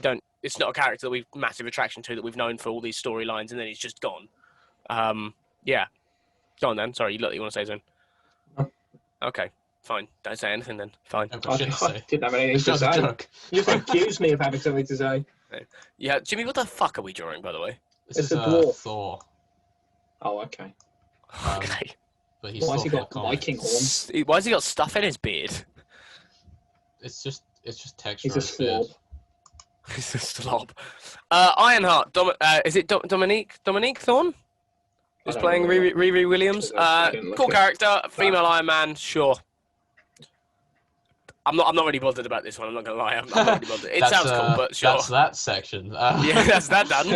don't, it's not a character that we've massive attraction to that we've known for all these storylines, and then he's just gone. Yeah. Go on then. Sorry, you want to say something? No. Okay, fine. Don't say anything then. Fine. I didn't have anything to say. You just accused me of having something to say. Yeah, Jimmy, what the fuck are we drawing, by the way? This is a dwarf. Thor. Oh, okay. Okay. But he's Why has he got Viking horns? Why has he got stuff in his beard? It's just texture. He's a slob. He's a slob. Ironheart. Is it Dominique Thorne? Who's playing Riri Williams? Cool character, female Iron Man, sure. I'm not really bothered about this one. I'm not gonna lie. I'm not really bothered. It sounds cool, but sure. That's that section. Yeah, that's that done.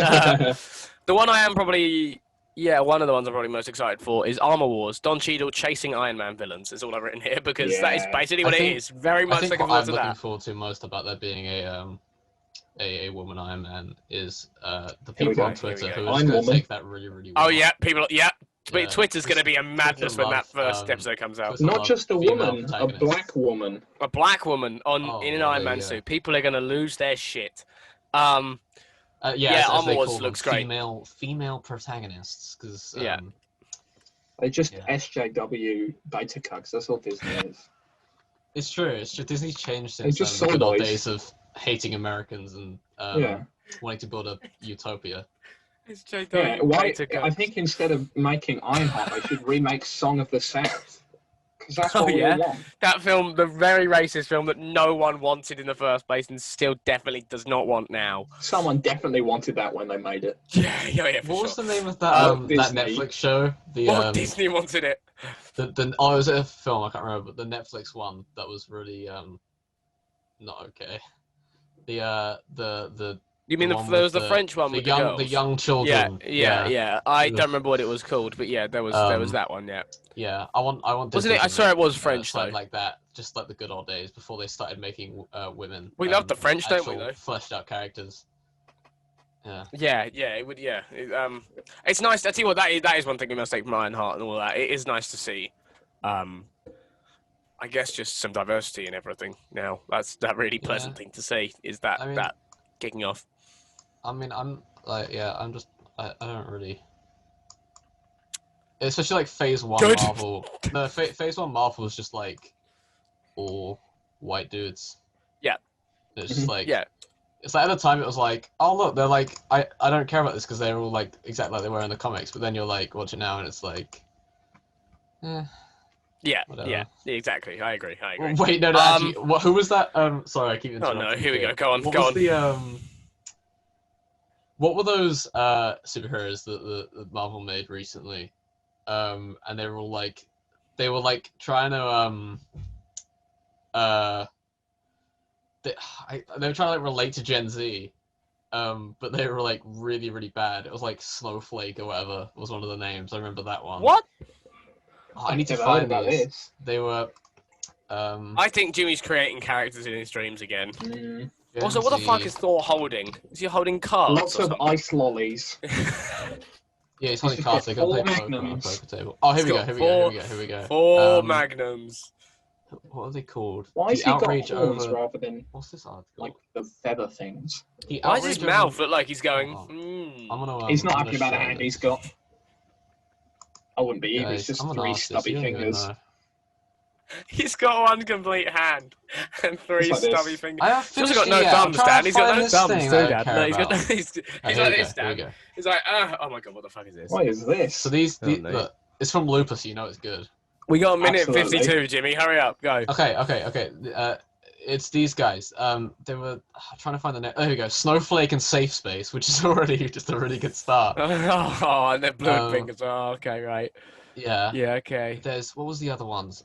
The one I am probably, one of the ones I'm probably most excited for is Armor Wars. Don Cheadle chasing Iron Man villains is all I've written here, because that is basically what it is. Very much looking forward to that. I'm looking forward to most about there being a woman Iron Man is the people on Twitter who are going to take that really well. Oh yeah, people. Yeah, Twitter's going to be a madness when that first episode comes out. Not just a woman, a black woman. A black woman in an Iron Man suit. People are going to lose their shit. Armor Wars looks great. Female protagonists, because they just SJW beta cucks. That's all Disney is. It's true. Disney's changed since the good old days of hating Americans and wanting to build a utopia. I think instead of making Ironheart, they should remake Song of the South. Because that's what we want. That film, the very racist film that no one wanted in the first place and still definitely does not want now. Someone definitely wanted that when they made it. Yeah, what was the name of that that Netflix show? Disney wanted it. Was it a film? I can't remember, but the Netflix one that was really not okay. The You mean one there with was the French one with the the young girls? children. Yeah. I It was- don't remember what it was called, but yeah, there was that one. Yeah. Yeah, I want Wasn't Disney it? I to swear make, it was French something though. like that, just like the good old days before they started making women. We love the French, don't we, actual though? fleshed out characters. Yeah. Yeah, it would. Yeah, it's nice. I tell you what, that is one thing we must take from Ironheart and all that. It is nice to see. I guess just some diversity in everything. Now that's that really pleasant thing to see. Is that I mean, that kicking off? I mean, I'm like, I'm just, I don't really. Especially like Phase 1 Good. Marvel. No, Phase 1 Marvel was just like all white dudes. Yeah. It's just like, Yeah. It's like at the time it was like, oh look, they're like, I don't care about this because they're all like exactly like they were in the comics. But then you're like, watch it now, and it's like, Yeah, whatever. yeah, exactly. I agree. Wait, no, actually, who was that? Sorry, I keep Oh interrupting. no, here we you. go. Go on, What go was on. the What were those superheroes that the Marvel made recently? And they were all like, they were like trying to they were trying to like relate to Gen Z, but they were like really really bad. It was like Snowflake or whatever was one of the names. I remember that one. What? Oh, I need to Never heard find about these. this. They were. I think Jimmy's creating characters in his dreams again. Mm. Gen Also, what the fuck Z. is Thor holding? Is he holding cards? Lots or of something? ice lollies. Yeah, it's only He's cards. got They got to 4 play poker on a magnums. poker table. Oh, here He's we go. got Here we go. Here we go. Four magnums. What are they called? Why The has he got outrage horns over. rather than What's this article? like the feather things? The Why does his outrage mouth over- look like he's going? Hold Hmm. I'm gonna. He's not I'm happy gonna about the show hand this. he's got. I wouldn't be either. Guys, It's just I'm an 3 artist, stubby you don't even fingers. know. He's got one complete hand and 3 It's like this. stubby fingers. I have He's also finished got no it yet. I'm thumbs, trying Dan. to He's got find no this thumbs thing too, that I Dan. care No, he's got no. about. He's Right, like here this, we Dan. go. He's like, oh my god, what the fuck is this? What is this? So these, Oh, no. look, it's from Lupus, you know it's good. We got a minute and Absolutely. 52, Jimmy. Hurry up, go. Okay. It's these guys. They were trying to find the name. There we go. Snowflake and Safe Space, which is already just a really good start. Oh, and they're blue and Um, pink as well. Okay, right. Yeah. Yeah, okay. There's what was the other ones?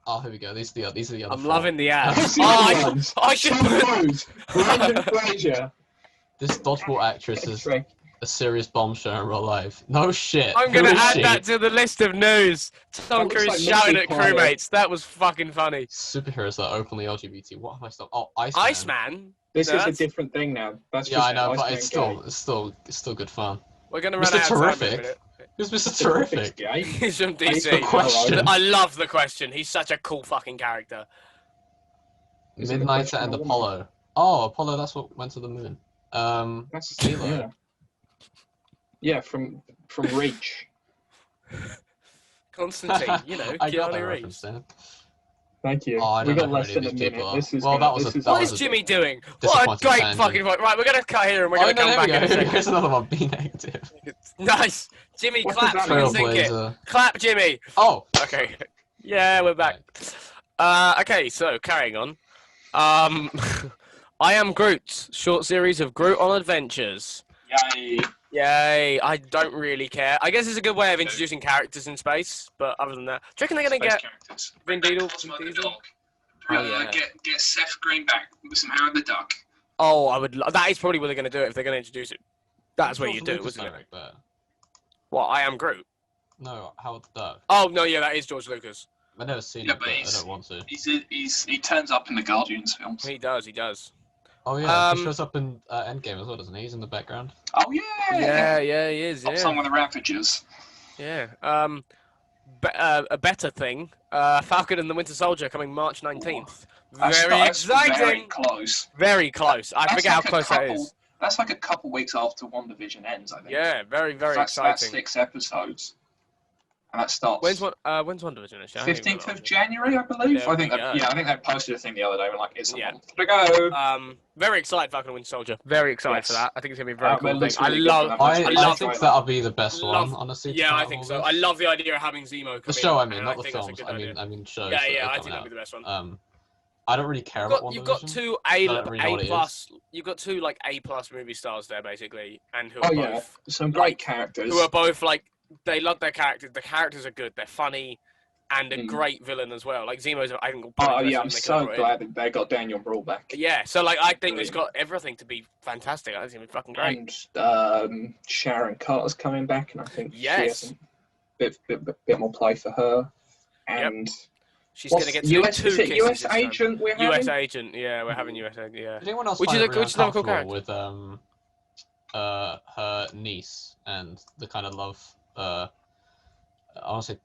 Oh, here we go. These are the other. I'm 4. loving the ads. What's the Oh, other ones? I should Tom put. Cruise, Brendan Fraser. This dodgeball actress is X-ray. a serious bombshell in real life. No shit. I'm Who gonna is add she? that to the list of news. Tom looks Cruise like shouting Lucy at Pilot. crewmates. That was fucking funny. Superheroes that are openly LGBT. What have I stopped? Oh, Iceman. Iceman. This No, is a that's- different thing now. That's Yeah, just I know, but Iceman it's gay. still good fun. We're gonna run Mr. out of time in a Terrific. minute. Who's Mr. Terrific's Terrific? gay. He's from Thanks DC. for question. I love the question. He's such a cool fucking character. Is it the Midnighter question and or woman? Apollo. Oh, Apollo, that's what went to the moon. That's Halo. yeah. Yeah, from Reach. Constantine, you know, I got that Keanu reference Reeves. then. Thank you. Oh, I We don't got know less who than any a of these minute. people are. This is Well, gonna, that was this a- is that What was is a Jimmy doing? What a disappointing great tangent. fucking right. We're gonna cut here and we're Oh, gonna no, come there back we in a go. second. Here's another one. Be negative. Nice, Jimmy, What clap does so that we mean? can sync it. Trailblazer. Clap, Jimmy. Oh. Okay. Yeah, we're back. Okay, so carrying on. I Am Groot, short series of Groot on adventures. Yay. Yay! I don't really care. I guess it's a good way of introducing characters in space, but other than that, do you reckon they're gonna get characters. Vin Bring back Diesel? Cosmo Vin the Diesel? dog. Oh, yeah. Get Seth Green back with some Howard the Duck. Oh, I would. That is probably what they're gonna do if they're gonna introduce it. That's what you George do, Lucas isn't it? direct that. What? I Am Groot. No, Howard the Duck. Oh no, yeah, that is George Lucas. I've never seen Yeah, it, but but I he's- don't want to. He turns up in the Guardians films. He does. He does. Oh yeah, Um, he shows up in Endgame as well, doesn't he? He's in the background. Oh yeah. Yeah, he is. Stop Yeah, some with the Ravagers. yeah. A better thing. Falcon and the Winter Soldier coming March 19th. That's Very exciting. Very close. Very close. I That's forget how like a close that couple- is. That's like a couple weeks after WandaVision ends, I think. Yeah, very That's exciting. 6 episodes. And that starts When's WandaVision? Actually? I don't even 15th know. of January, I believe. There I think we that, go. yeah, I think they posted a thing the other day. We're like, it's a Yeah. month to go. Very excited, Falcon and Winter Soldier. Very excited for Yes. that. I think it's gonna be a very It cool thing. looks I really good love. for them. I love think it. that'll be the best Love- one, honestly. to Yeah, come I out of think all so. this. I love the idea of having Zemo come The show, I in, mean, and not the think that's a films. good I idea. mean shows. Yeah, that yeah, are I think coming that'd be the best one. out. I don't really care about You've got WandaVision. two I don't really know what A it plus. You've got two like A plus movie stars there basically, and who Oh are yeah, both some like, great characters. who are both like they love their characters. The characters are good. They're funny. and a great villain as well. Like Zemo's, I think. Oh yeah, I'm so glad that they got Daniel Brawl back. Yeah, so like I think it's got everything to be fantastic. I think it's gonna be fucking great. And Sharon Carter's coming back, and I think she has a bit more play for her. And she's gonna get US, two is it US kisses agent we're having? US agent, yeah, we're having US agent, yeah. Did anyone else Which find is it really which is a cool uncomfortable character. with her niece and the kind of love I want to say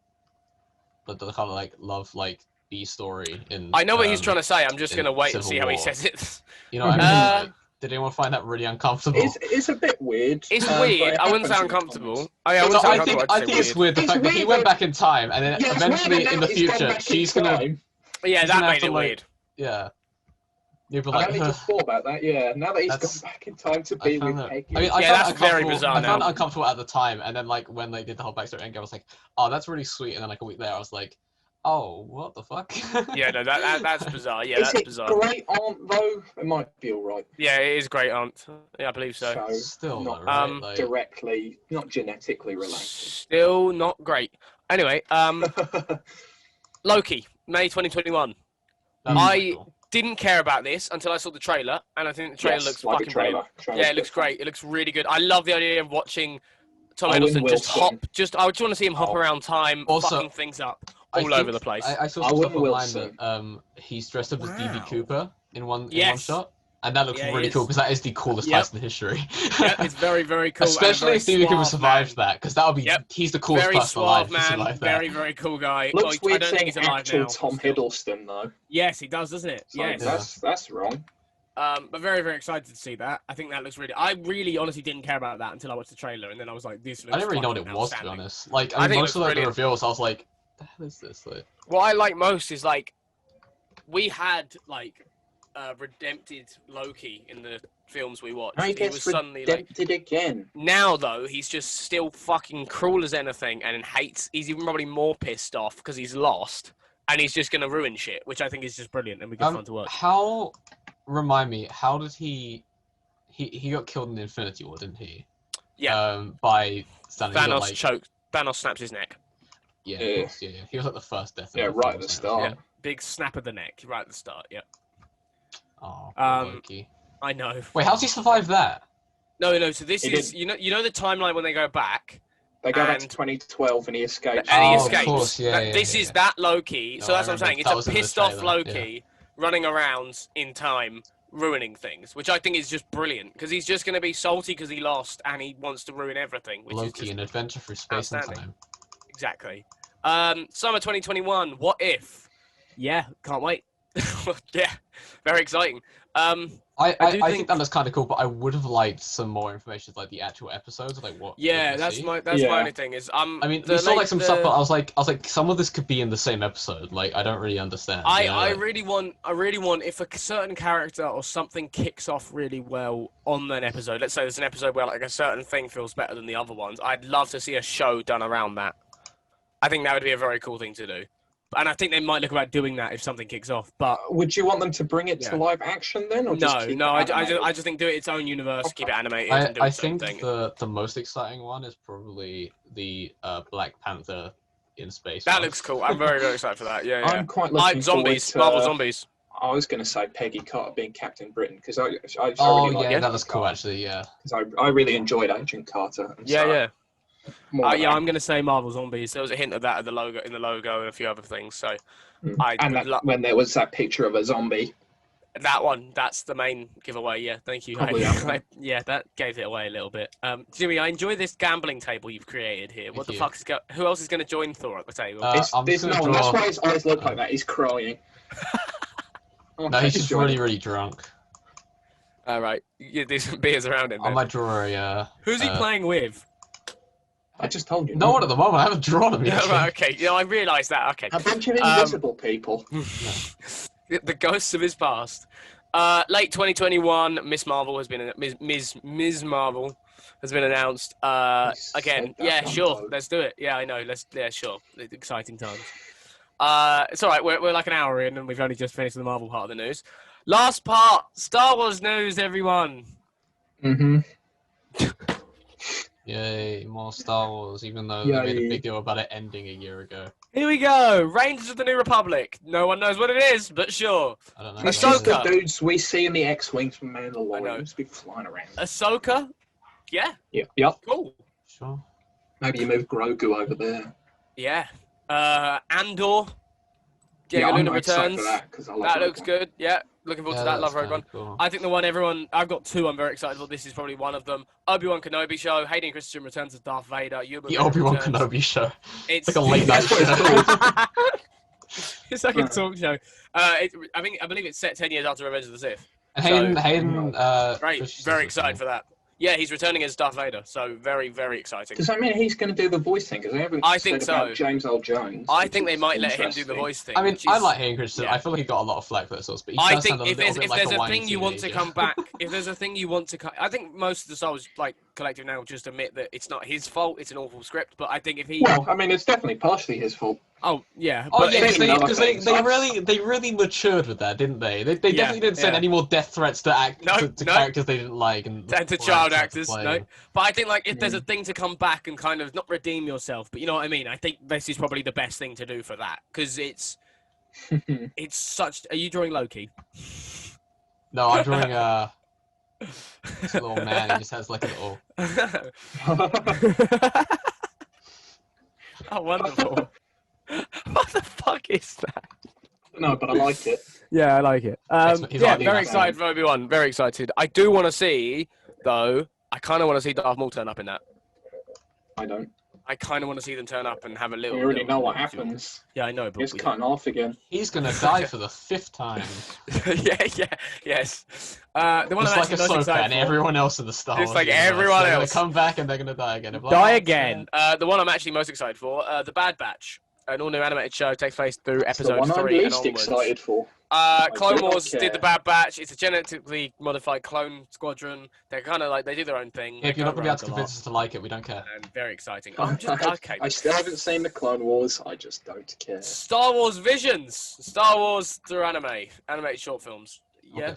the kind of like love like B story in I know what he's trying to say. I'm just gonna wait and see how he War. says it. You know what I mean? Like, did anyone find that really uncomfortable? It's a bit weird. It's but weird. it I wouldn't say happens in the uncomfortable. comics. Oh, yeah, I wouldn't say I uncomfortable. think it's weird the fact that he went back in time and then Yeah, it's eventually weird in that the now he's gone future back in she's gonna time. Yeah, she's that gonna have made to, it like, weird. yeah. You'd be I like, only just thought about that. Yeah, now that he's That's- gone back in time to be with Peggy. I mean, I Yeah, found that's it very uncomfortable. bizarre I found now. it uncomfortable at the time, and then like when they did the whole backstory endgame, I was like, oh, that's really sweet. And then like a week later, I was like, oh, what the fuck? Yeah, no, that's bizarre. Yeah, Is that's it bizarre. Great Aunt though? It might be all right. Yeah, it is great, Aunt. Yeah, I believe so. So Still not not right. Like, directly, not genetically related. Still not great. Anyway, Loki, May 2021. that's I pretty cool. didn't care about this until I saw the trailer, and I think the trailer looks like fucking a trailer. brilliant. Trailer's Yeah, it looks good fun. great. It looks really good. I love the idea of watching Tom Owen Hiddleston just Wilson. hop. I just want to see him hop Oh. around time, Also, fucking things up I all think over the place. I saw Owen some stuff online Wilson. that he's dressed up as DB Wow. Cooper in one Yes. shot, and that looks Yeah, he really is. cool because that is the coolest Yep. heist in history. Yeah, it's very, very cool. and a Especially very if DB Cooper suave survives man. that, because that would be Yep. he's the coolest Very person alive suave to man, survive that. very, very cool guy. Looks Well, I weird don't think saying he's alive actual now. Tom still. Hiddleston though. Yes, he does, doesn't it? So Yes. that's wrong. But very, very excited to see that. I think that looks really. I really, honestly didn't care about that until I watched the trailer, and then I was like, "This looks." I didn't really know what it fucking was, to be outstanding. honest. Like, I I think mean, it most of looks like, the brilliant. reveals, I was like, "What the hell is this?" Like, What I like most is like, we had like, redempted Loki in the films we watched. I He guess was suddenly like. redempted again. Now though, he's just still fucking cruel as anything, and hates. He's even probably more pissed off because he's lost, and he's just gonna ruin shit, which I think is just brilliant and be good fun to watch. how? Remind me, how did he got killed in the Infinity War, didn't he? Yeah. By Stanley. He got, Thanos like, choked. Thanos snaps his neck. Yeah, Yeah. of course, yeah. He was like the first death. Yeah, in the right film, at the wasn't start. Yeah. Big snap of the neck right at the start. Yeah. he? Oh, Um, Loki. I know. Wait, how's he survived that? No. So this He is didn't. you know the timeline when they go back They go back to And- 2012 and he escapes. and he Oh, of escapes. course, yeah, yeah, This yeah. is that Loki. No, So I that's what I'm remember. saying. That It's was a in the pissed off trailer, Loki running around in time, ruining things, which I think is just brilliant because he's just going to be salty because he lost and he wants to ruin everything. Which is Loki, just an adventure through space and outstanding. time. exactly. Summer 2021. What if? Yeah, can't wait. Yeah, very exciting. I I do think think- that looks kind of cool, but I would have liked some more information, like the actual episodes, like what. Yeah, we're that's gonna see. my Yeah. only thing is I mean, we saw like some stuff, but I was like, some of this could be in the same episode. Like, I don't really understand. you know, I like- really want if a certain character or something kicks off really well on an episode. Let's say there's an episode where like a certain thing feels better than the other ones. I'd love to see a show done around that. I think that would be a very cool thing to do, and I think they might look about doing that if something kicks off. But Would you want them to bring it Yeah. to live action then, or just keep it I animated? just think do it its own universe, keep it animated, I, and do I its own think thing. the most exciting one is probably the Black Panther in space. That one. looks cool. I'm very, very excited for that. Yeah, yeah. I'm quite looking Zombies, forward to, Marvel Zombies. I was going to say Peggy Carter being Captain Britain because I Oh really like yeah, that Agent was cool Carter, actually. Yeah. 'cause I really enjoyed Agent Carter. And Yeah, so yeah. more of Yeah, that. I'm gonna say Marvel Zombies. There was a hint of that in the logo, and a few other things. So I And would that, when there was that picture of a zombie. that one, that's the main giveaway. Yeah, thank you. Probably that one. Yeah, that gave it away a little bit. Jimmy, I enjoy this gambling table you've created here. What Thank the you. fuck is who else is gonna join Thor at the table? I'm There's just no gonna one. That's draw- why his eyes look like that. He's crying. Oh, No, he's Peggy's just joining. really, really drunk. All right, you do some beers around him. I Then. might draw a. Who's he playing with? I just told you. No one at the moment. I haven't drawn him Yeah, yet. right, okay. Yeah, I realised that. Okay. A bunch of invisible people. The ghosts of his past. Late 2021, Miss Marvel has been Ms. Marvel has been announced. Again, said that yeah, one, sure, though. let's do it. Yeah, I know. Sure. It's exciting times. It's all right. We're like an hour in, and we've only just finished the Marvel part of the news. Last part, Star Wars news, everyone. Mm-hmm. Yay, more Star Wars, even though they made a big deal about it ending a year ago. Here we go. Rangers of the New Republic. No one knows what it is, but sure. I don't know. It's who that just the is. Ahsoka. dudes we see in the X-Wings from I know. Mandalorian. Just be flying around. Ahsoka. Yeah. Yep. Cool. Sure. Maybe you move Grogu over there. Yeah. Andor. Diego I'm Luna excited returns. for that because I love That Rogue looks One. good. Yeah. Looking forward to that. Love Rogue One. Cool. I think the one I've got two I'm very excited for. This is probably one of them. Obi-Wan Kenobi show. Hayden Christensen returns as Darth Vader. The Obi-Wan Kenobi show. It's Like a late night show. It's like a talk show. I believe it's set 10 years after Revenge of the Sith. Hayden, Great. Christensen's Very excited returning. for that. Yeah, he's returning as Darth Vader. So very, very exciting. Does that mean he's going to do the voice thing? Because they haven't I said think about so. James Earl Jones. I which think they is might let him do the interesting. voice thing. I mean, which I is- like Hayden Christensen. yeah. I feel like he got a lot of flack for this, but he I does think sound a if little there's bit if like there's a a whiny thing you want to teenager. come back, if there's a thing you want to, I think most of the Star Wars like collective now just admit that it's not his fault. It's an awful script, but I think if he, Well, I mean, it's definitely partially his fault. oh yeah, Oh but yeah, if he- because they things. they really matured with that, didn't they? They definitely didn't send yeah. any more death threats to No, to no. characters they didn't like and to or child to actors, play. no. But I think like if there's a thing to come back and kind of not redeem yourself, but you know what I mean. I think this is probably the best thing to do for that because it's such. Are you drawing Loki? No, I'm drawing this little man. He just has like a little. Oh, wonderful! What the fuck is that? No, but I liked it. Yeah, I like it. He's Yeah, like the very Batman. excited for Obi-Wan. Very excited. I do want to see, though. I kind of want to see Darth Maul turn up in that. I don't. I kind of want to see them turn up and have a little. We already little- know what little duel. happens. Yeah, I know, but It's we cutting off again. He's gonna die for the 5th time. yes. The one Just I'm like actually most Ahsoka excited and for. everyone else in the Star Wars. Just like universe. everyone They're else. gonna come back and they're gonna die again. Die again. The one I'm actually most excited for, The Bad Batch, an all-new animated show takes place through It's the episode one I'm 3 and least onwards. excited for. Clone do not Wars did care. the Bad Batch. It's a genetically modified clone squadron. They're kind of like they do their own thing. Yeah, if you're not gonna be able to They go convince us to like it, we don't care. around a lot, and very exciting. I'm just okay. I still haven't seen the Clone Wars. I just don't care. Star Wars Visions, Star Wars through animated short films. Yeah, Okay.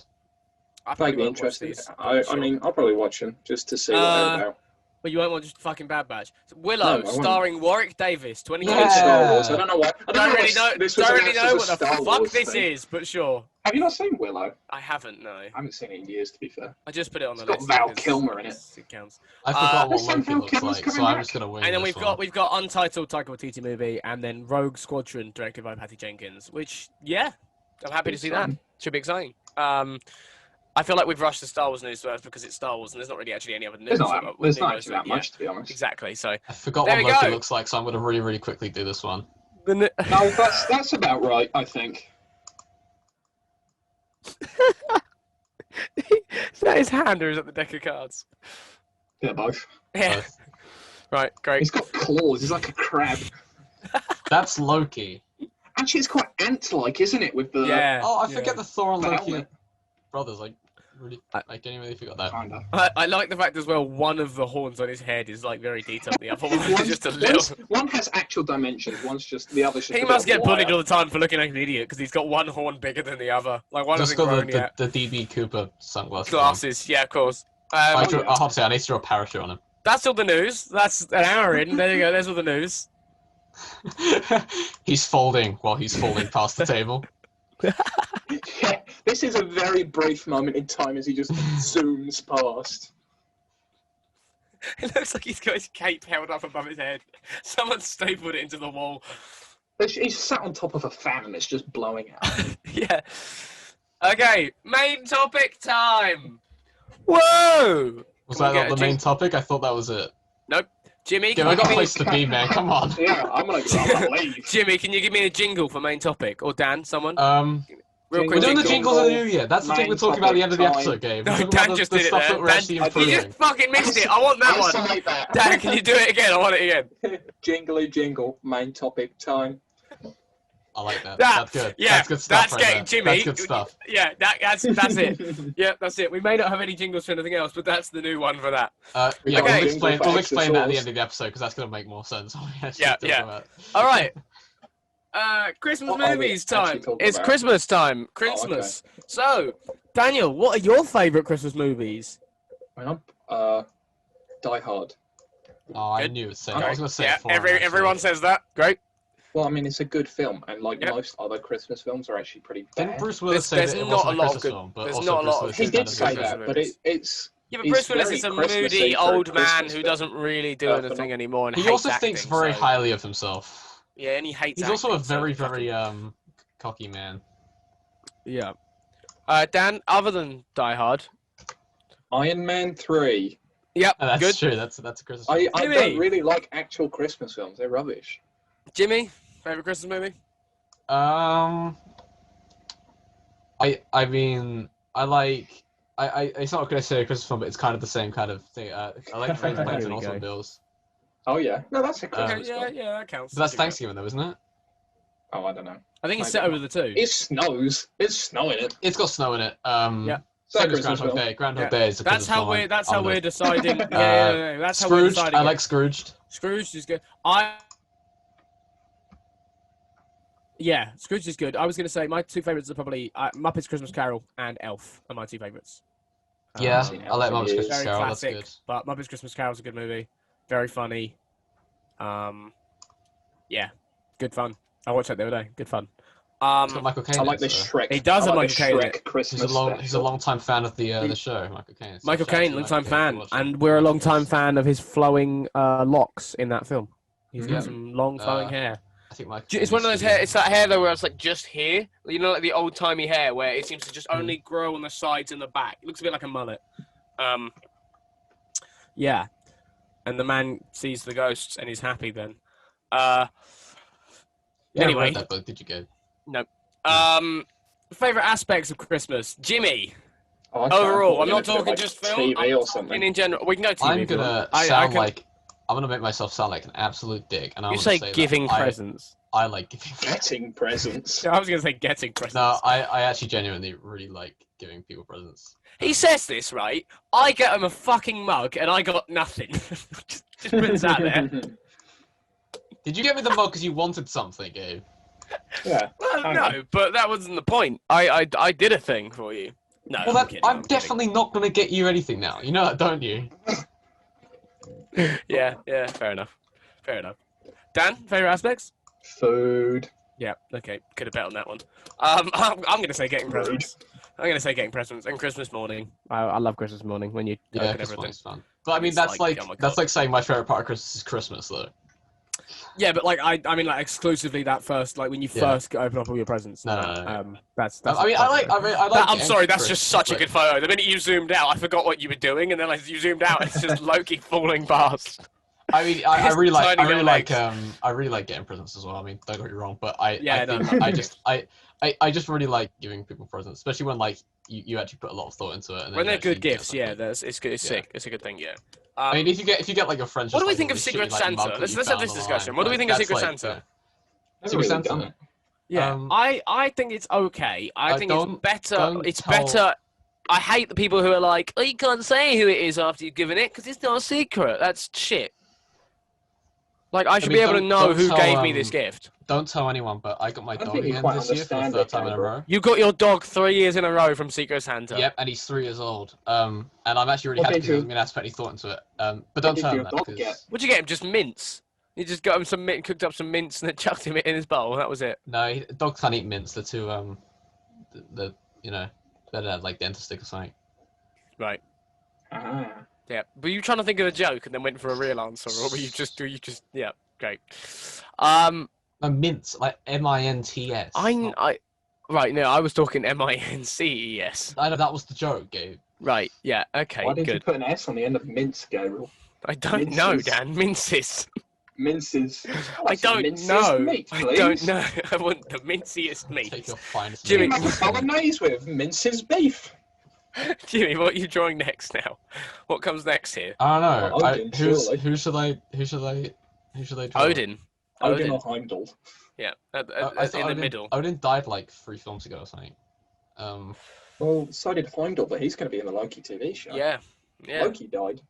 I probably Vaguely won't watch interested. these. I Sure. mean, I'll probably watch them just to see what they're about. But you won't watch fucking Bad Batch. Willow, No, I won't. starring Warwick Davis, I hate 2022. Star Wars. I don't know why. I Don't really why know. This was Don't really announced know as what a the Star fuck Wars this thing. is, but sure. Have you not seen Willow? I haven't. No, I haven't seen it in years, to be fair. I just put it on the It's got list. Val because Kilmer in it. It counts. I forgot what Listen, Loki Val looks Kilmer's like, coming so I'm back. just gonna wing And then this we've got Untitled Taika Waititi movie, and then Rogue Squadron directed by Patty Jenkins. Which I'm happy to see that. Should be exciting. I feel like we've rushed the Star Wars news first because it's Star Wars, and there's not really actually any other news. There's not news actually that yet. much, to be honest. Exactly. So I forgot There what we Loki go. looks like, so I'm gonna really, really quickly do this one. No, that's about right, I think. is that his hand or is that the deck of cards? Yeah, both. Yeah. Both. Right. Great. He's got claws. He's like a crab. That's Loki. Actually, it's quite ant-like, isn't it? With the Yeah. Oh, I forget the Thor and the Loki helmet. brothers. I genuinely forgot that. Kinda. I like the fact as well. One of the horns on his head is like very detailed. The other one is just a little. One has actual dimensions. One's just the other's just. He a must bit get of bullied wire. all the time for looking like an idiot because he's got one horn bigger than the other. Like one Just hasn't got grown yet. the DB Cooper sunglasses. Glasses, yeah, of course. I yeah. have to say, I need to draw a parachute on him. That's all the news. That's an hour in. There you go. There's all the news. He's folding while he's falling past the table. Yeah, this is a very brief moment in time as he just zooms past. It looks like he's got his cape held up above his head. Someone stapled it into the wall. He's sat on top of a fan and it's just blowing out. Yeah. Okay, main topic time. Whoa! Was Can we that get not a the main jing- topic? I thought that was it. Nope. Jimmy, Yeah, can I you got give a me... place to be, man. Come on. Yeah, I'm gonna leave. Jimmy, can you give me a jingle for main topic? Or Dan, someone? Jingle. Real quick We're doing the jingle. jingles of the new year. That's the thing Main we're talking about at the end of the topic episode, Gabe. No, We're talking Dan about just the did it stuff there. that we're Dan- actually You improving. just fucking missed it. I want that one. Isolate that. Dan, can you do it again? I want it again. Jingly jingle, main topic time. I like that. That- That's good. yeah, That's good stuff. that's right getting there. Jimmy. That's good stuff. Yeah, that's it. Yeah, that's it. We may not have any jingles for anything else, but that's the new one for that. Yeah, Okay. we'll explain that at the Extra end of the episode because that's going to make more sense. when we actually Yeah, talk yeah. about it. All right. Christmas What are we movies actually time. talking It's about? Christmas time. Christmas. So, Daniel, what are your favourite Christmas movies? Die Hard. Oh, I Good. knew it would say. Okay. I was gonna say Yeah, it for him, actually. everyone says that. Great. Well, I mean, it's a good film, and like Yep. most other Christmas films are actually pretty Didn't bad. Bruce Willis say There's that it not wasn't a a lot of Christmas good- film, but there's also not a Bruce lot of Willis He is good kind did of say Christmas that, but movies. it's Yeah, but He's Bruce Willis very is a Christmassy moody for a old man Christmas who film. doesn't really do but anything not- anymore and He hates also acting, thinks very so- highly of himself. Yeah, and he hates He's also a acting, so very, fucking- very cocky man. Yeah. Dan, other than Die Hard. Iron Man 3. Yep, Oh, that's good. true. That's a Christmas I film. don't Jimmy! really like actual Christmas films. They're rubbish. Jimmy, favorite Christmas movie? I mean, I like. It's not gonna say a Christmas film, but it's kind of the same kind of thing. I like Trains, Planes, Here and we go. Automobiles. Oh yeah, no, that's a Okay, Christmas yeah, film. yeah, that counts. But that's Good. Thanksgiving, though, isn't it? Oh, I don't know. I think it's Maybe set over not. the two. It snows. It's snowing it. It's got snow in it. Yeah. It's a Same as Christmas Groundhog film. Day. Groundhog Yeah. Day is a That's Christmas how film. we're. That's how I'm we're gonna- deciding. Yeah, that's how we're Scrooged. deciding. I it. like Scrooged. Scrooge is good. Yeah, Scrooge is good. I was going to say my two favorites are probably Muppets Christmas Carol and Elf are my two favorites. Yeah, seen I like Elf in Muppets years. Christmas Very Carol. That's classic, good. but Muppets Christmas Carol is a good movie. Very funny. Yeah, good fun. I watched that the other day. Good fun. It's got Michael Caine. I like in the it, so- Shrek. He does I have like Michael Caine in the it. Shrek Christmas He's a special. long time fan of the show, Michael Caine. So Michael shout out Caine, to long-time Michael Caine fan, for watching- and we're a watching long-time this. fan of his flowing locks in that film. He's got Yeah. some long flowing Uh, hair. I think Michael It's Caine one of used those to hair. be- It's that hair though, where it's like just here. You know, like the old timey hair, where it seems to just only grow on the sides and the back. It looks a bit like a mullet. Yeah, and the man sees the ghosts and he's happy then. Yeah, I Anyway. read that book. Did you go? Favorite aspects of Christmas, Jimmy. Oh, okay. Overall, I I'm thought not we were talking gonna just do, film. like, I'm TV or talking something. in general. We can go TV. I'm if you gonna want. I sound can, like I'm gonna make myself sound like an absolute dick, and I'm you gonna say say giving that presents. I like giving. Getting presents. I was gonna say getting presents. No, I actually genuinely really like giving people presents. He says this, right? I get him a fucking mug and I got nothing. just put this out there. Did you get me the mug because you wanted something, Gabe? Yeah. Well, Hang no, on. but that wasn't the point. I did a thing for you. No, Well, I'm kidding. I'm definitely not gonna get you anything now. You know that, don't you? kidding. Yeah, fair enough. Fair enough. Dan, favorite aspects? Food. Yeah, okay, could have bet on that one. I'm gonna say getting presents. I'm gonna say getting presents and Christmas morning. I love Christmas morning when you Yeah, open Christmas everything. morning's fun. But I mean, It's that's like, like oh my that's God. like saying my favorite part of Christmas is Christmas, though. Yeah, but like I mean like exclusively that first like when you Yeah. first open up all your presents. No, no, no. That's. I mean, I like. I'm sorry, that's Christmas, just such a but- good photo. The minute you zoomed out, I forgot what you were doing, and then as you zoomed out, it's just Loki falling past. I mean, I His really like. tiny I really little like. legs. I really like getting presents as well. I mean, don't get me wrong, but I No, think I just really like giving people presents, especially when like you actually put a lot of thought into it. And then When you they're actually good get gifts, yeah, something. it's good. It's Yeah. sick. It's a good thing, yeah. I mean, if you get like your friends. What just, do we like, think of really Secret shitty, like, Santa? mug that Let's you have found this online, discussion. What do we like, think of that's Secret like, Santa? Never Secret really Santa. done it. Yeah, Um, I think it's okay. I think it's don't better. It's tell- better. I hate the people who are like, oh, you can't say who it is after you've given it because it's not a secret. That's shit. Like, I should mean, be able to don't- know don't who tell, gave me this um, gift. Don't tell anyone, but I got my I dog think you again quite this year for the understand third it, time in a Gabriel. row. You got your dog 3 years in a row from Secret Santa. Yep, and he's 3 years old. And I'm actually really What happy did because he you- hasn't been asked to put any thought into it. But don't did tell him your that dog because get? What'd you get him? Just mince. You just got him some mint, cooked up some mince, and then chucked him in his bowl. That was it. no, dogs can't eat mints. They're too the you know better have like dentist stick or something. Right. Ah. Yeah. Were you trying to think of a joke and then went for a real answer, or were you just? Yeah. Great. No, mints like MINTS. Right. No, I was talking MINCES. I know that was the joke, Gabe. Right. Yeah. Okay. Why did you Good. put an S on the end of mince, Gabriel? I don't know, minces? Dan. Minces. Minces. I don't minces know. Meat, I please. don't know. I want the minciest Take meat. your finest. Jimmy- What do you make a bolognese with? Mince's beef. Jimmy, what are you drawing next now? What comes next here? I don't know. Well, Odin, surely. Who should I draw? Odin. Odin or Heimdall. Yeah. I In thought the Odin, middle. Odin died like 3 films ago or something. Well, so did Heimdall, but he's going to be in the Loki TV show. Yeah. Yeah. Loki died.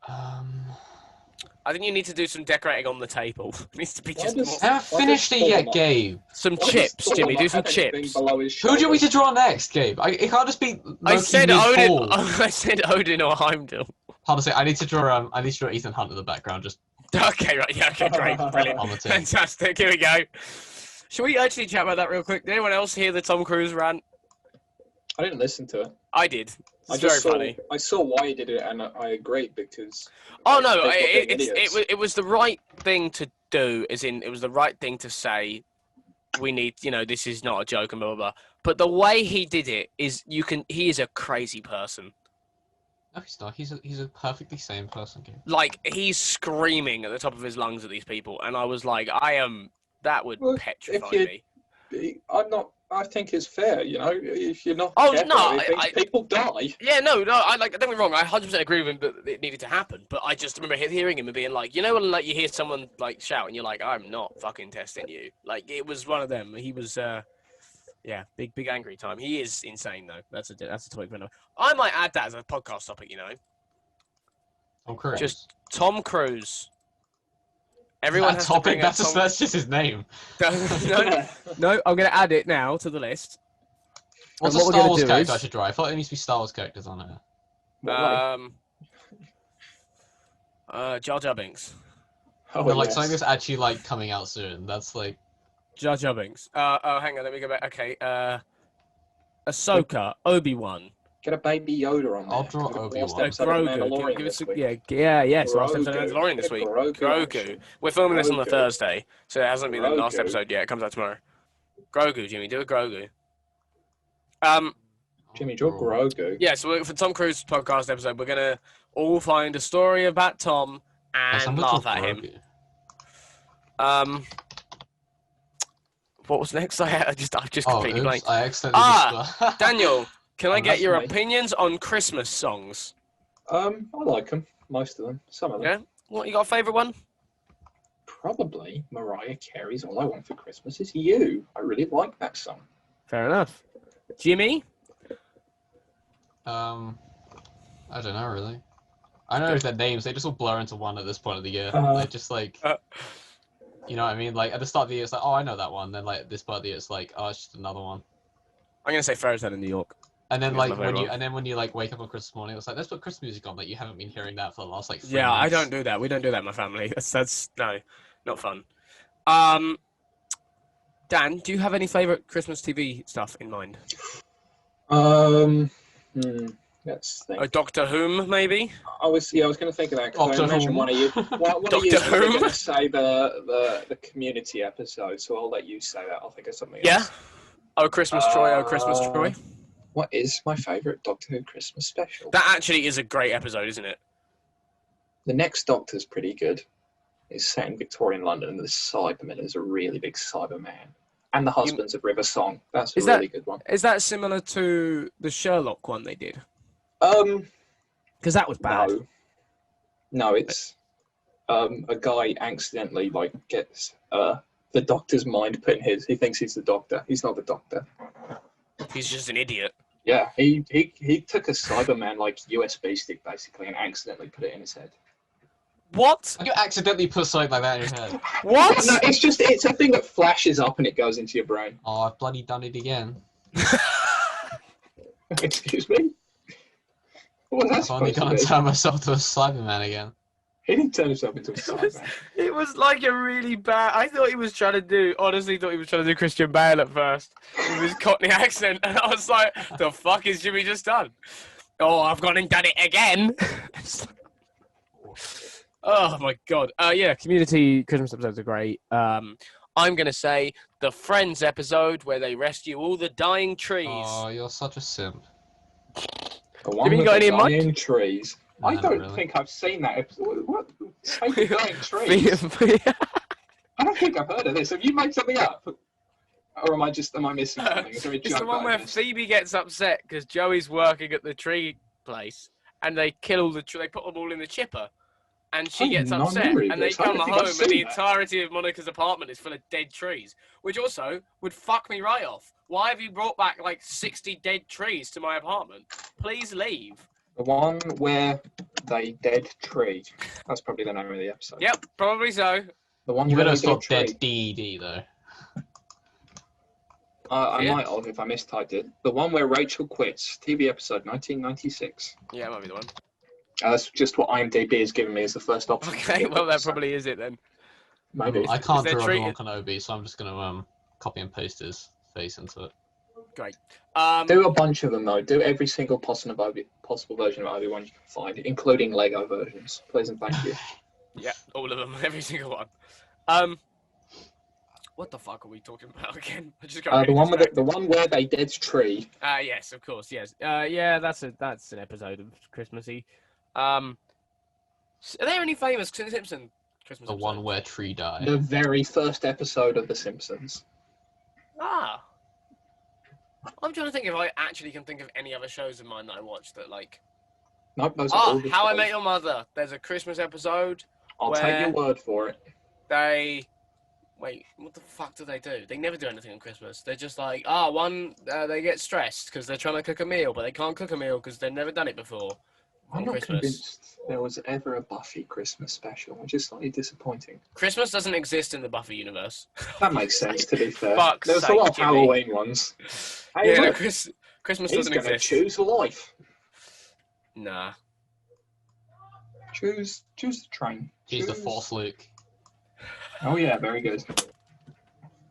I think you need to do some decorating on the table. It needs to be Why just does- more. I haven't finished it yet, Gabe. Some Why does chips, Thor Jimmy. not Do some have anything chips. below his Who do you want me shoulder? to draw next, Gabe? It can't just be Loki I said Odin. mid-fall. I said Odin or Heimdall. Hard to say. I need to draw Ethan Hunt in the background. Just Okay, right. Yeah, okay, great. Brilliant. on the tin. Fantastic. Here we go. Shall we actually chat about that real quick? Did anyone else hear the Tom Cruise rant? I didn't listen to it. I did. I It's just very funny. I saw why he did it, and I agree because. Oh no, people being idiots. it was the right thing to do. As in, it was the right thing to say. We need, this is not a joke and blah blah blah. But the way he did it is, he is a crazy person. No, he's not. He's a perfectly sane person. Gabe. Like, he's screaming at the top of his lungs at these people, and I was like, that would Well, petrify if me. I'm not. I think it's fair, if you're not. Oh, careful no, with things, people die. Yeah, no, don't get me wrong. I 100% agree with him that it needed to happen. But I just remember hearing him and being like, when like you hear someone like shout and you're like, I'm not fucking testing you. Like, it was one of them. He was, big angry time. He is insane though. That's a topic for another. I might add that as a podcast topic. Tom Cruise. Just Tom Cruise. Everyone that has topic. to bring up That's just his name. No, I'm gonna add it now to the list. What's And a what we're Star gonna Wars do character is- I should draw? I thought there needs to be Star Wars characters on here. Jar Jar Binks. Oh, But like yes. something that's actually like coming out soon. That's like Jar Jar Binks. Hang on, let me go back. Okay, Ahsoka, Obi-Wan, Get a baby Yoda on there. I'll draw Last Obi-Wan. episode of Grogu. Mandalorian Give us this week. yes. Last episode of Grogu. Mandalorian this Get a week. Grogu Grogu. action. We're filming this on the Grogu. Thursday, so it hasn't been the last Grogu. episode yet. It comes out tomorrow. Grogu, Jimmy, do a Grogu. Jimmy, draw Grogu. Yeah. So for Tom Cruise podcast episode, we're gonna all find a story about Tom Yes, I'm and gonna laugh draw at him. Grogu. What was next? I've just Oh, completely oops, blanked. I accidentally just... Daniel, can I get That's your me. opinions on Christmas songs? I like them. Most of them. Some of them. Yeah. What, you got a favourite one? Probably Mariah Carey's All I Want for Christmas Is You. I really like that song. Fair enough. Jimmy? I don't know really. I don't know if their names, they just all blur into one at this point of the year. They're just like, you know what I mean? Like at the start of the year, it's like, oh, I know that one. Then like at this part of the year, it's like, oh, it's just another one. I'm going to say Ferris Head in New York. And then That's like my favourite when you like wake up on Christmas morning, it's like, let's put Christmas music on. Like you haven't been hearing that for the last like 3 Yeah, I months. don't do that. We don't do that in my family. That's no, not fun. Dan, do you have any favourite Christmas TV stuff in mind? Let's think. Doctor Whom, maybe? I was going to think of that because I Doctor imagine Who. one of you was Doctor Who. going to say the Community episode, so I'll let you say that. I'll think of something Yeah. else. Oh, Christmas Troy, oh, Christmas Uh, Troy. What is my favourite Doctor Who Christmas special? That actually is a great episode, isn't it? The next Doctor's pretty good. It's set in Victorian London, and the Cyberman is a really big Cyberman. And the Husbands of River Song. That's a Is that- really good one. Is that similar to the Sherlock one they did? Because that was bad. No, it's a guy accidentally gets the Doctor's mind put in his. He thinks he's the Doctor. He's not the Doctor. He's just an idiot. Yeah, he took a Cyberman USB stick basically and accidentally put it in his head. What? You accidentally put something like that in your head. What? No, it's a thing that flashes up and it goes into your brain. Oh, I've bloody done it again. Excuse me. What was that I've only supposed gonna to be? turn myself to a Cyberman again. He didn't turn himself into a Cyberman. It was like a really bad. I thought he was trying to do. Honestly, thought he was trying to do Christian Bale at first with his Cockney accent, and I was like, "The fuck is Jimmy just done?" Oh, I've gone and done it again. Oh my god. Yeah, Community Christmas episodes are great. I'm gonna say the Friends episode where they rescue all the dying trees. Oh, you're such a simp. The one you with got the any in mind? dying trees. I No, don't not really. think I've seen that episode. What? Save the dying trees? I don't think I've heard of this. Have you made something up? Or am I missing something? Is there a It's joke the one that I where missed? Phoebe gets upset because Joey's working at the tree place, and they kill all the they put them all in the chipper, and she I gets have no upset, memory of and they this. I come don't think I've home, and the seen that. entirety of Monica's apartment is full of dead trees, which also would fuck me right off. Why have you brought back 60 dead trees to my apartment? Please leave. The one where they dead tree. That's probably the name of the episode. Yep, probably so. The one You where better they stop tree. dead DED though. I Yeah. might have if I mistyped it. The one where Rachel quits. TV episode 1996. Yeah, it might be the one. That's just what IMDb has given me as the first option. Okay, well that probably is it then. Maybe. I can't Is there draw treated- Obi-Wan Kenobi, so I'm just gonna copy and paste his face into it. Great. Do a bunch of them though. Do every single possible version of Obi-Wan you can find, including Lego versions. Please and thank you. Yeah, all of them, every single one. What the fuck are we talking about again? I just got really The one with distracted. the one where they dead tree. Yes, of course, yes. Yeah, that's an episode of Christmassy. Are there any famous Simpson Christmas The episodes? one where Tree died. The very first episode of The Simpsons. Ah. I'm trying to think if I actually can think of any other shows of mine that I watched that like. Nope, those are all the How I shows. Met Your Mother. There's a Christmas episode. I'll take your word for it. Wait, what the fuck do they do? They never do anything on Christmas. They're just like, they get stressed because they're trying to cook a meal, but they can't cook a meal because they've never done it before. I'm on not Christmas. convinced there was ever a Buffy Christmas special, which is slightly disappointing. Christmas doesn't exist in the Buffy universe. That makes sense, to be fair. Fuck's There was a sake, lot of Jimmy. Halloween ones. Hey, Yeah, no, look, Christmas he's doesn't going to exist. choose life. Nah. Choose the train. He's the Choose- Force Luke. Oh yeah, very good.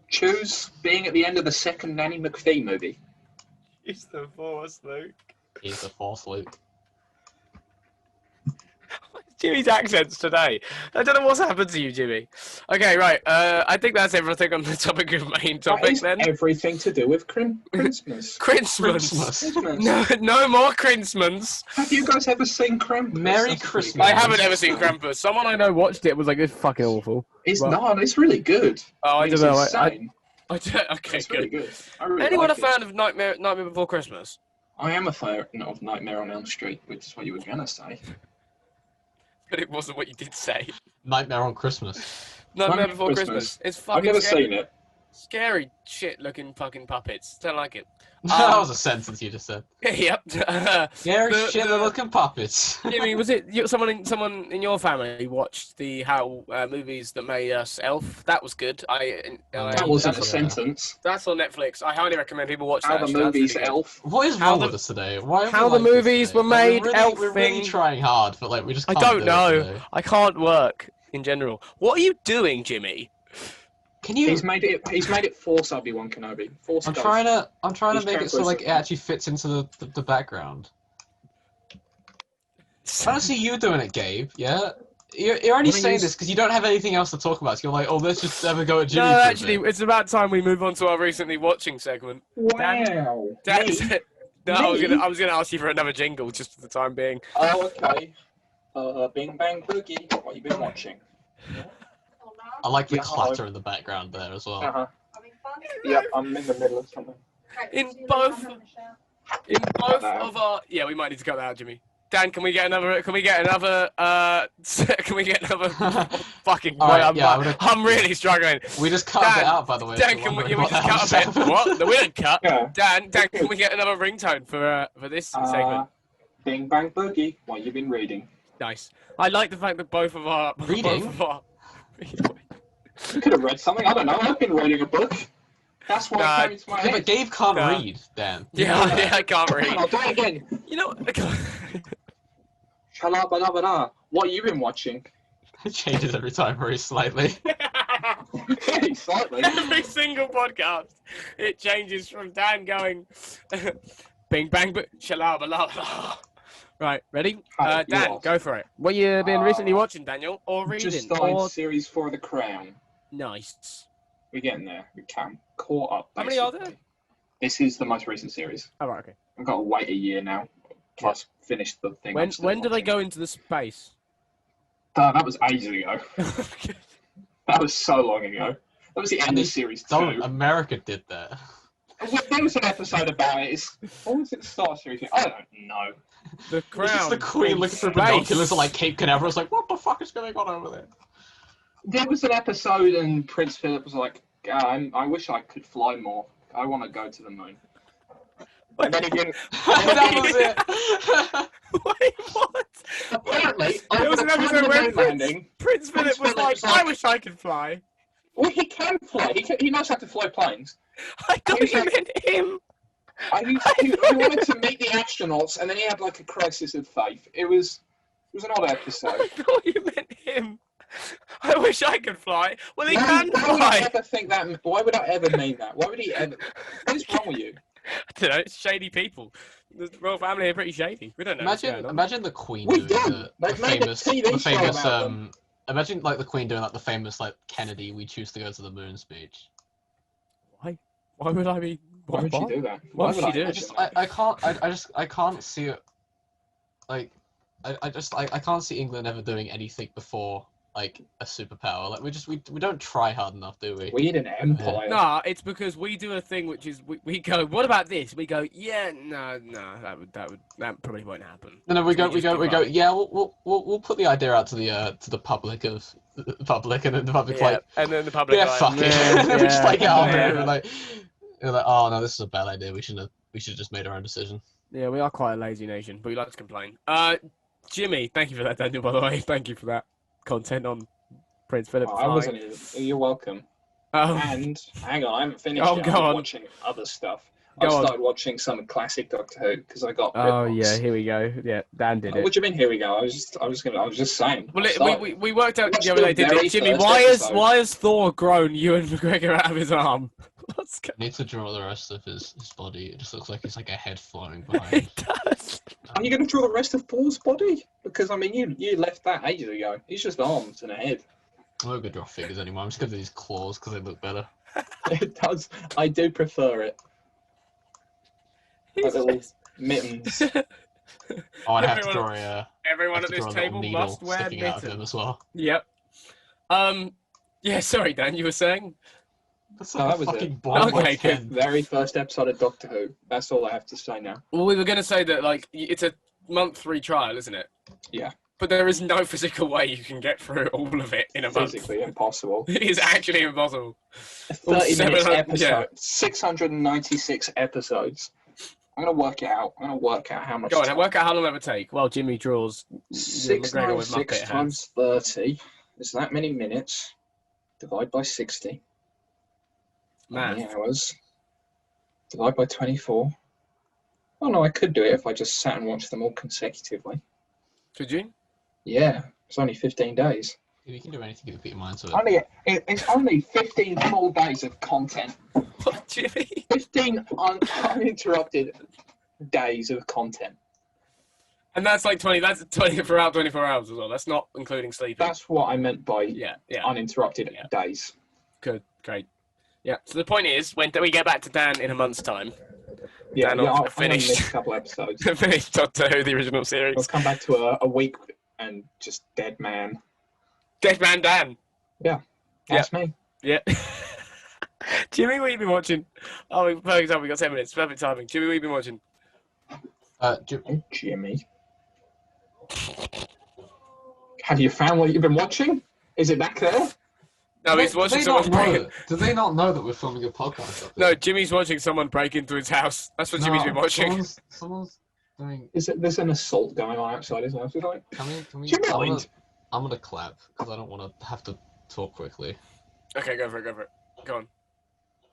Choose being at the end of the second Nanny McPhee movie. He's the Force, Luke. He's the Force Luke. Jimmy's accents today. I don't know what's happened to you, Jimmy. Okay, right. I think that's everything on the topic of main That topic is then. everything to do with Christmas. Christmas. Christmas. No more Christmas. Have you guys ever seen Krampus? Merry That's Christmas. I pretty haven't ever seen Krampus. Someone I know watched it and was like, it's fucking awful. It's Well- not. It's really good. Oh, I It's don't know. insane. Okay, It's really good. good. I really Anyone like a fan of Nightmare Before Christmas? I am a fan of Nightmare on Elm Street, which is what you were gonna say. But it wasn't what you did say. Nightmare on Christmas. Nightmare Nightmare Before Christmas. Christmas. It's I've fucking never scary. seen it. Scary shit looking fucking puppets. Don't like it. That was a sentence you just said. Yep. Scary The- shit the- looking puppets. Jimmy, was it someone in your family watched the movies that made us Elf? That was good. That wasn't a Yeah. sentence. That's on Netflix. I highly recommend people watch How that. the actually. That's movies really good. Elf. What is How wrong the- with us today? Why are how we the like this movies today? were Like, made, we're really, elf we're really thing. trying hard, but like we just I can't don't do know. It today. I can't work in general. What are you doing, Jimmy? Can you? He's made it force Obi-Wan Kenobi. Force I'm ghost. trying to He's make it so like it translucent. actually fits into the background. I don't see you doing it, Gabe. Yeah. You're only Wanna saying use- this because you don't have anything else to talk about. So you're like, oh, let's just have a go at Jimmy. No, for a actually, bit. it's about time we move on to our recently watching segment. Wow. Dan Me? said, no, I Me? was gonna ask you for another jingle just for the time being. Oh, okay. Bing Bang Boogie. What you been watching? I like the Yeah, clatter in the background there as well. Uh-huh. Yep, I'm in the middle of something. In both of our, yeah, we might need to cut that out, Jimmy. Dan, can we get another? Can we get another? Fucking. All right, I'm, yeah, I would've- I'm really struggling. We just cut Dan, it out, by the way. Dan, if can you're we wondering just what cut that a bit? was. What? The weird cut. Yeah. Dan, can we get another ringtone for this segment? Bing Bang Boogie. What you been reading? Nice. I like the fact that both of our Reading? You could have read something. I don't know. I've been reading a book. That's what Nah, came into my Yeah, head. but Gabe can't Nah. read, Dan. yeah, I can't Come on, read. I'll do it again. You know, Shalabadabada. What you been watching? It changes every time very slightly. Slightly. every single podcast, it changes from Dan going, bing bang, but shalabala. Right, ready? Hi, you Dan, lost. go for it. What you been recently watching, Daniel, or reading? Just started Or... series 4 of The Crown. Nice. We're getting there. We can. Caught up. How many are basically. there? This is the most recent series. Oh, right, okay. I've got to wait a year now. Plus, finish the thing. I'm still When do they watching. go into the space? That was ages ago. That was so long ago. That was the end of series 2. Don't. America did that. There was an episode about it. What was it the start of series? I don't know. The It's crown. just the Queen in looking through space. binoculars at like Cape Canaveral's like, what the fuck is going on over there? There was an episode and Prince Philip was like, I wish I could fly more. I want to go to the moon. And then he didn't. That was it. Wait, what? Apparently, There was over an the episode moon where landing, Prince Philip was like, I wish I could fly. well, he can fly. He knows how to fly planes. I thought He's you like- meant him. He wanted to meet the astronauts, and then he had like a crisis of faith. It was was an odd episode. I thought you meant him. I wish I could fly. Well, he Why can would I fly. ever think that? Why would I ever mean that? Why would he ever? What is wrong with you? I don't know. It's shady people. The royal family are pretty shady. We don't know. what's going on. Imagine the Queen We doing don't. They've made a TV show about them. Imagine like the Queen doing like the famous like Kennedy, we choose to go to the moon speech. Why? Why would I be? Why would she do that? Why would she do I it? I can't see it. Like, I can't see England ever doing anything before like a superpower. Like we don't try hard enough, do we? We need an empire. Nah, it's because we do a thing which is we go. What about this? We go. Yeah, no, that probably won't happen. No, we go. up. Yeah, we'll put the idea out to the public and then the public Yeah, like, and then the public. yeah, like, fuck it. "Yeah, We just like get on there yeah." and we're like, oh no, this is a bad idea. We should have just made our own decision. Yeah, we are quite a lazy nation, but we like to complain. Jimmy, thank you for that, Daniel. By the way, thank you for that content on Prince Philip. I wasn't even. You're welcome. Oh, And hang on, I haven't finished Oh, yet. go I'm on. watching other stuff. Go I on. started watching some classic Doctor Who because I got. oh rip-offs. yeah, here we go. Yeah, Dan did What it. do you mean? Here we go. I was just saying. Well, I started. we worked out Watched the other the day, didn't very it? Jimmy, first episode. why has Thor grown Ewan McGregor out of his arm? What's going I need to draw the rest of his body. It just looks like he's like a head floating behind. It does. Are you going to draw the rest of Thor's body? Because I mean, you left that ages ago. He's just arms and a head. I'm not gonna draw figures anymore. I'm just gonna do these claws because they look better. It does. I do prefer it. Like He's little just- mittens. Oh, and I have to Everyone- draw a. Everyone have at to this draw a little table needle must wear sticking out of him mittens. as well. Yep. Yeah, sorry, Dan, you were saying? That's No, like that a was fucking it. ball. Okay, good. Very first episode of Doctor Who. That's all I have to say now. Well, we were going to say that, like, it's a month free trial, isn't it? Yeah. But there is no physical way you can get through all of it in a month. Physically impossible. It is actually impossible. 30 minutes 700 episode. yeah. 696 episodes. I'm going to work it out. I'm going to work out how much Go on, time. work out how long it would take. Well, Jimmy draws Ewan McGregor with 696 Muppet hands. times 30 is that many minutes. Divide by 60. Math. Many hours. Divide by 24. Oh no, I could do it if I just sat and watched them all consecutively. Could you? Yeah, it's only 15 days. You can do anything to put your mind to it. It's only 15 full days of content. What, Jimmy? 15 uninterrupted days of content. And that's like 20, that's 20 for out 24 hours as well. That's not including sleeping. That's what I meant by Yeah. uninterrupted Yeah. days. Good, great. Yeah, so the point is, when we get back to Dan in a month's time, Yeah, Dan, yeah, I'll I'm gonna finish. miss a couple episodes. finish Doctor Who, the original We'll series. come back to a week and just dead man. Dead Man Dan. That's me. Yeah. Jimmy, what have you been watching? Oh, perfect time. We got 10 minutes. Perfect timing. Jimmy, what have you been watching? Oh, Jimmy. Have you found what you've been watching? Is it back there? No, he's watching someone break. Do they not know that we're filming a podcast? No, Jimmy's watching someone break into his house. That's what Jimmy's been watching. Someone's doing. There's an assault going on outside his house, right? Can we? Do you mind? I'm gonna clap because I don't want to have to talk quickly. Okay, go for it. Go on.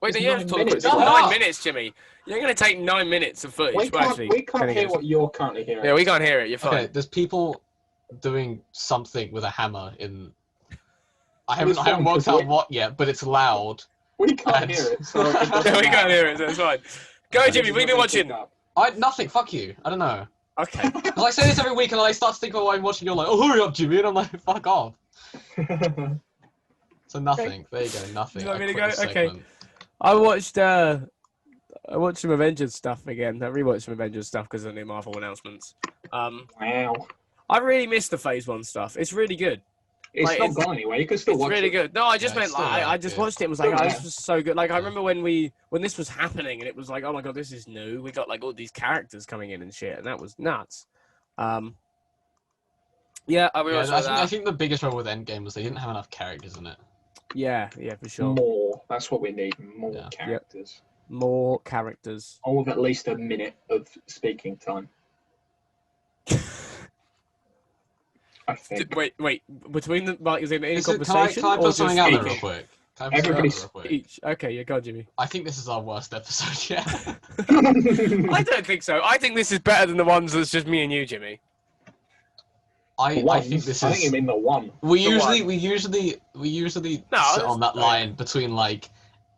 Wait, It's no, you have 9 to talk minutes. quick. Shut 9 up. minutes, Jimmy. You're going to take 9 minutes of footage. We Well, can't, actually, we can't I think hear it what you're currently hearing. Yeah, we can't hear it. You're fine. Okay, there's people doing something with a hammer in. I It was haven't fun, worked 'cause out what yet, but it's loud. We can't And- hear it. So it No, doesn't we matter. can't hear it, so it's fine. Go, Jimmy, what have you been watching? Nothing. Fuck you. I don't know. Okay. Because I say this every week, and then I start to think of what I'm watching. You're like, oh, hurry up, Jimmy, and I'm like, fuck off. So nothing. There you go. Nothing. You want I me to quit go? the Okay. segment. I watched some Avengers stuff again. I rewatched some Avengers stuff because of the new Marvel announcements. Wow. I really missed the Phase 1 stuff. It's really good. It's Like, not it's- gone anyway. You can still It's watch really it. good. No, I just Yeah, meant it's still like there, I just yeah. watched it and was like, Still oh, there. this was so good. Like I Yeah. remember when this was happening and it was like, oh my god, this is new. We got like all these characters coming in and shit, and that was nuts. Yeah, I Yeah, rewatched I that. think the biggest problem with Endgame was they didn't have enough characters in it. Yeah, for sure. More. That's what we need. More Yeah. characters. More characters. All of at least a minute of speaking time. I think. Wait. Between the like, is it in Can I conversation or put just something out there real speaking? quick? Can I put something out Everybody's- there real quick? Each. Okay, yeah, go on, Jimmy. I think this is our worst episode yet. I don't think so. I think this is better than the ones that's just me and you, Jimmy. I think this I think you is. mean the one. We The usually No, sit on that yeah. line between like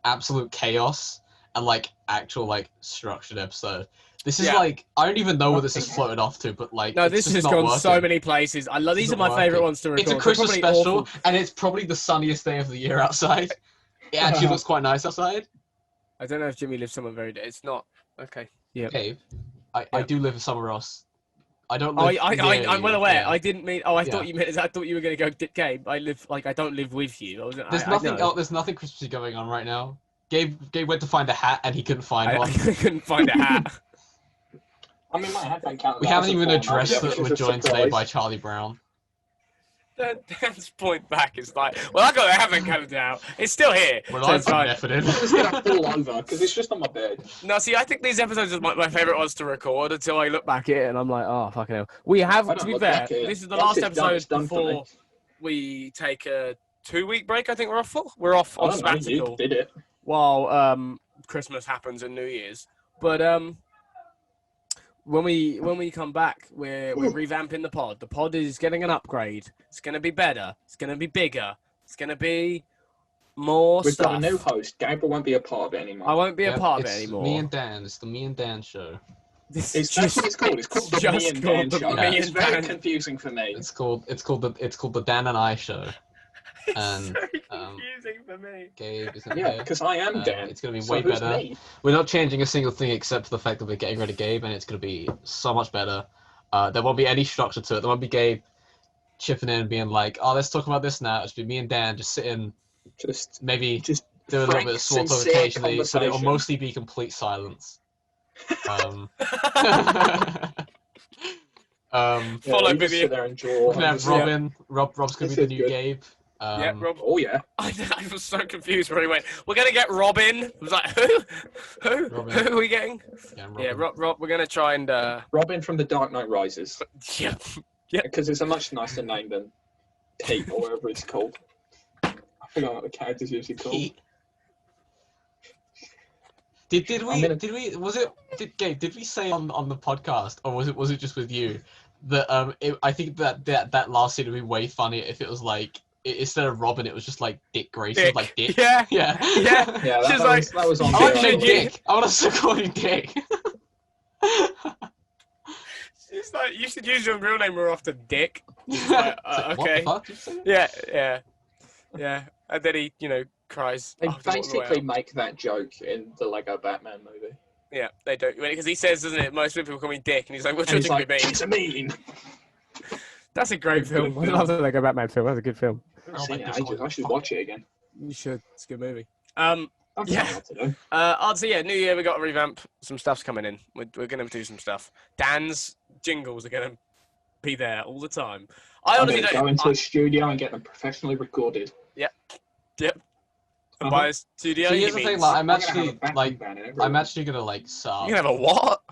absolute chaos and like actual like structured episode. This is Yeah. like I don't even know where this is Nothing. floated off to, but like No, it's this just has not gone working. so many places. I love This these is are my not favorite working. ones to record. It's a They're Christmas probably special, awful. and it's probably the sunniest day of the year outside. It actually looks quite nice outside. I don't know if Jimmy lives somewhere very. It's not okay. Yeah. Gabe, I do live somewhere else. I don't Oh, live. near I'm well you, aware. yeah. I didn't mean. Oh, I Yeah. thought you meant. I thought you were going to go, Gabe. I live like I don't live with you. I wasn't. There's I nothing. know. There's nothing Christmassy going on right now. Gabe went to find a hat and he couldn't find I one. couldn't find a hat. I mean, my headphone calendar. We haven't hasn't even fallen addressed over yet, that which we're is a joined today surprise. by Charlie Brown. Dan's point back is like, well, I got the advent calendar out. It's still here. Well, So I'm it's fine. effort in. It's gonna fall over because it's just on my bed. No, see, I think these episodes are my favorite ones to record until I look back at it and I'm like, oh, fucking hell. We have, I to don't be look fair, back at it. this is the Once last it's done, it's episode done for me. before we take a 2-week break, I think we're off for. We're off I on don't know. You sabbatical did it. while Christmas happens and New Year's. But when we come back, we're revamping the pod. The pod is getting an upgrade. It's going to be better. It's going to be bigger. It's going to be more We've stuff. got a new host. Gabriel won't be a part of it anymore. I won't be Yep, a part of it it's anymore. Me and Dan. It's the Me and Dan show. This It's is that's what it's called. It's called the just Me and called Dan the show. Me It's and very Dan. confusing for me. It's called the Dan and I show. And so confusing for me. Gabe isn't Yeah, here. because I am Dan. It's gonna be So way who's better. me? We're not changing a single thing except for the fact that we're getting rid of Gabe, and it's gonna be so much better. There won't be any structure to it. There won't be Gabe chipping in and being like, "Oh, let's talk about this now." It'll just be me and Dan just sitting, Just maybe do a little frank, bit of small talk sincere occasionally, but it will conversation. mostly be complete silence. Follow you just video. sit there and draw. We can have and just- Robin. Rob's gonna This be the is new good. Gabe. Yeah, Rob. Oh yeah. I was so confused when he went, we're going to get Robin. I was like, who? Robin. Who are we getting? Yeah, Yeah, Rob, we're going to try and... Robin from The Dark Knight Rises. Yeah. Because it's a much nicer name than Pete or whatever it's called. I forgot what the character's usually called. Pete. Did we I'm gonna- Gabe, did we say on the podcast, or was it just with you, that I think that last scene would be way funnier if it was like instead of Robin it was just like Dick Grayson, Dick. like Dick. Yeah. Yeah. Yeah. Yeah, She's that was on I want to the say Dick. I want to call you Dick. It's like, you should use your real name more often, Dick. Like, What the okay. fuck did you say? Yeah. And then he, cries. They after walking away. basically make that joke in the Lego Batman movie. Yeah, they don't. Because he says, doesn't it, most people call me Dick, and he's like, what's And your he's thing like, be mean? "Kids are mean." That's a great film. I love the Lego Batman film. That's a good film. I've seen it. I should watch it again. You should. It's a good movie. I'm Yeah. trying not to do. I'd say, New Year, we got to revamp. Some stuff's coming in. We're going to do some stuff. Dan's jingles are going to be there all the time. I I'm honestly going to don't... go into a studio and get them professionally recorded. Yep. And by a studio, So he here's the thing, means... like, I'm gonna have a backing band in it, I'm really. actually gonna like set up. You can have a what?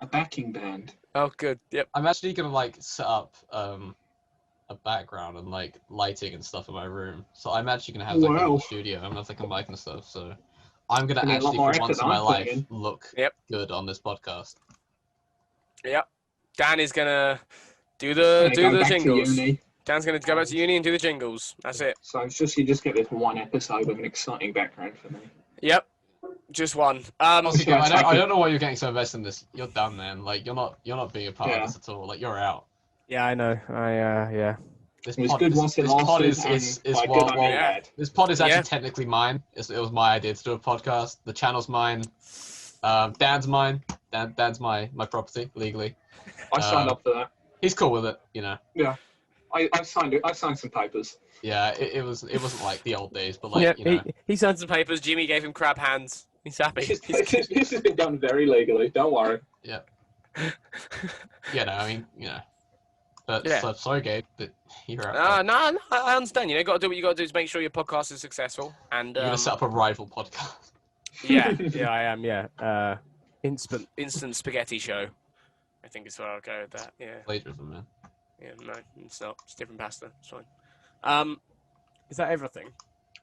A backing band. Oh, good. Yep. I'm actually gonna like set up a background and like lighting and stuff in my room. So I'm actually gonna have like a Wow. little studio. I'm gonna have like a mic and stuff. So I'm gonna I mean, a lot actually more for once effort in my than I'm putting life in. look Yep. good on this podcast. Yep. Dan is going to do I'm the gonna go back to jingles. uni. Dan's going to go back to uni and do the jingles. That's it. So it's just you just get this one episode with an exciting background for me. Yep. Just one. Also, should I I take don't it? know why you're getting so invested in this. You're done, man. Like you're not being a part Yeah. of this at all. Like you're out. Yeah, I know. Yeah. This It was pod, good this, once it this pod lasted, is and by good well, I mean well bad. this pod is actually Yeah. technically mine. It was my idea to do a podcast. The channel's mine. Dan's mine. Dan's my property legally. I signed up for that. He's cool with it, you know. I signed it. I signed some papers. Yeah, it wasn't like the old days, but like you know. he signed some papers. Jimmy gave him crab hands. He's happy. This has been done very legally. Don't worry. Yeah, no, I mean, you know. But Yeah. so, sorry, Gabe, but you're out. No, I understand. You know, got to do what you got to do to make sure your podcast is successful. And You're gonna set up a rival podcast. yeah, I am. Yeah, instant spaghetti show. I think is where I'll go with that. Yeah, Plagiarism, man. yeah. No, it's not. It's different pasta. It's fine. Is that everything?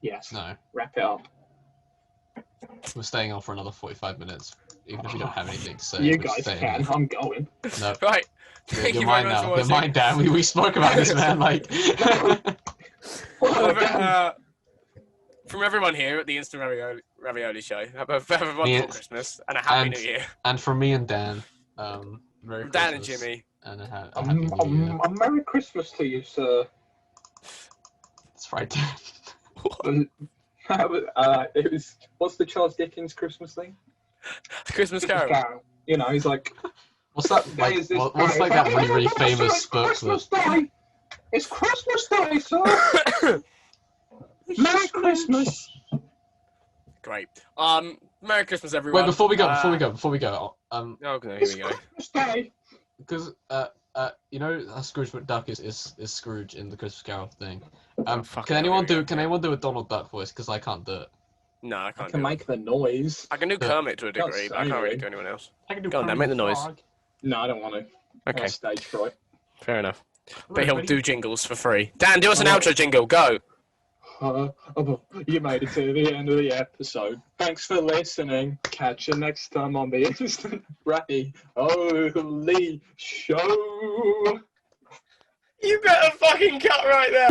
Yes. No, Wrap it up. we're staying on for another 45 minutes, even if we don't have anything to say. You we're guys staying can. on. I'm going. No, Right. Thank You're you very mine much for now. You're watching. mine, Dan. We spoke about this, man. Like, From everyone here at the Instant Ravioli Show, have a wonderful Christmas and a happy New Year. and from me and Dan, Merry From Dan and Christmas Jimmy. and a happy New Year. A Merry Christmas to you, sir. That's right, Dan. It was, what's the Charles Dickens Christmas thing? Christmas Carol. You know, he's like, What's that? Like, what's like that really, really famous book that? It's Christmas Day, sir. Merry Christmas. Great. Merry Christmas, everyone. Wait, before we go. Okay, here we go. Christmas Day. Because you know how Scrooge McDuck is Scrooge in the Christmas Carol thing. Fucking Can anyone hell, do a Donald Duck voice? Because I can't do it. No, I I can't can do it. make the noise. I can do Kermit to a Can't degree, but I say can't really it. do anyone else. I can do. Go on, Dan, make the noise. No, I don't want to. Okay, Stage fright. fair enough. But he'll do jingles for free. Dan, do us an outro jingle. Go. You made it to the end of the episode. Thanks for listening. Catch you next time on the Instant Ravioli Show. You better fucking cut right there.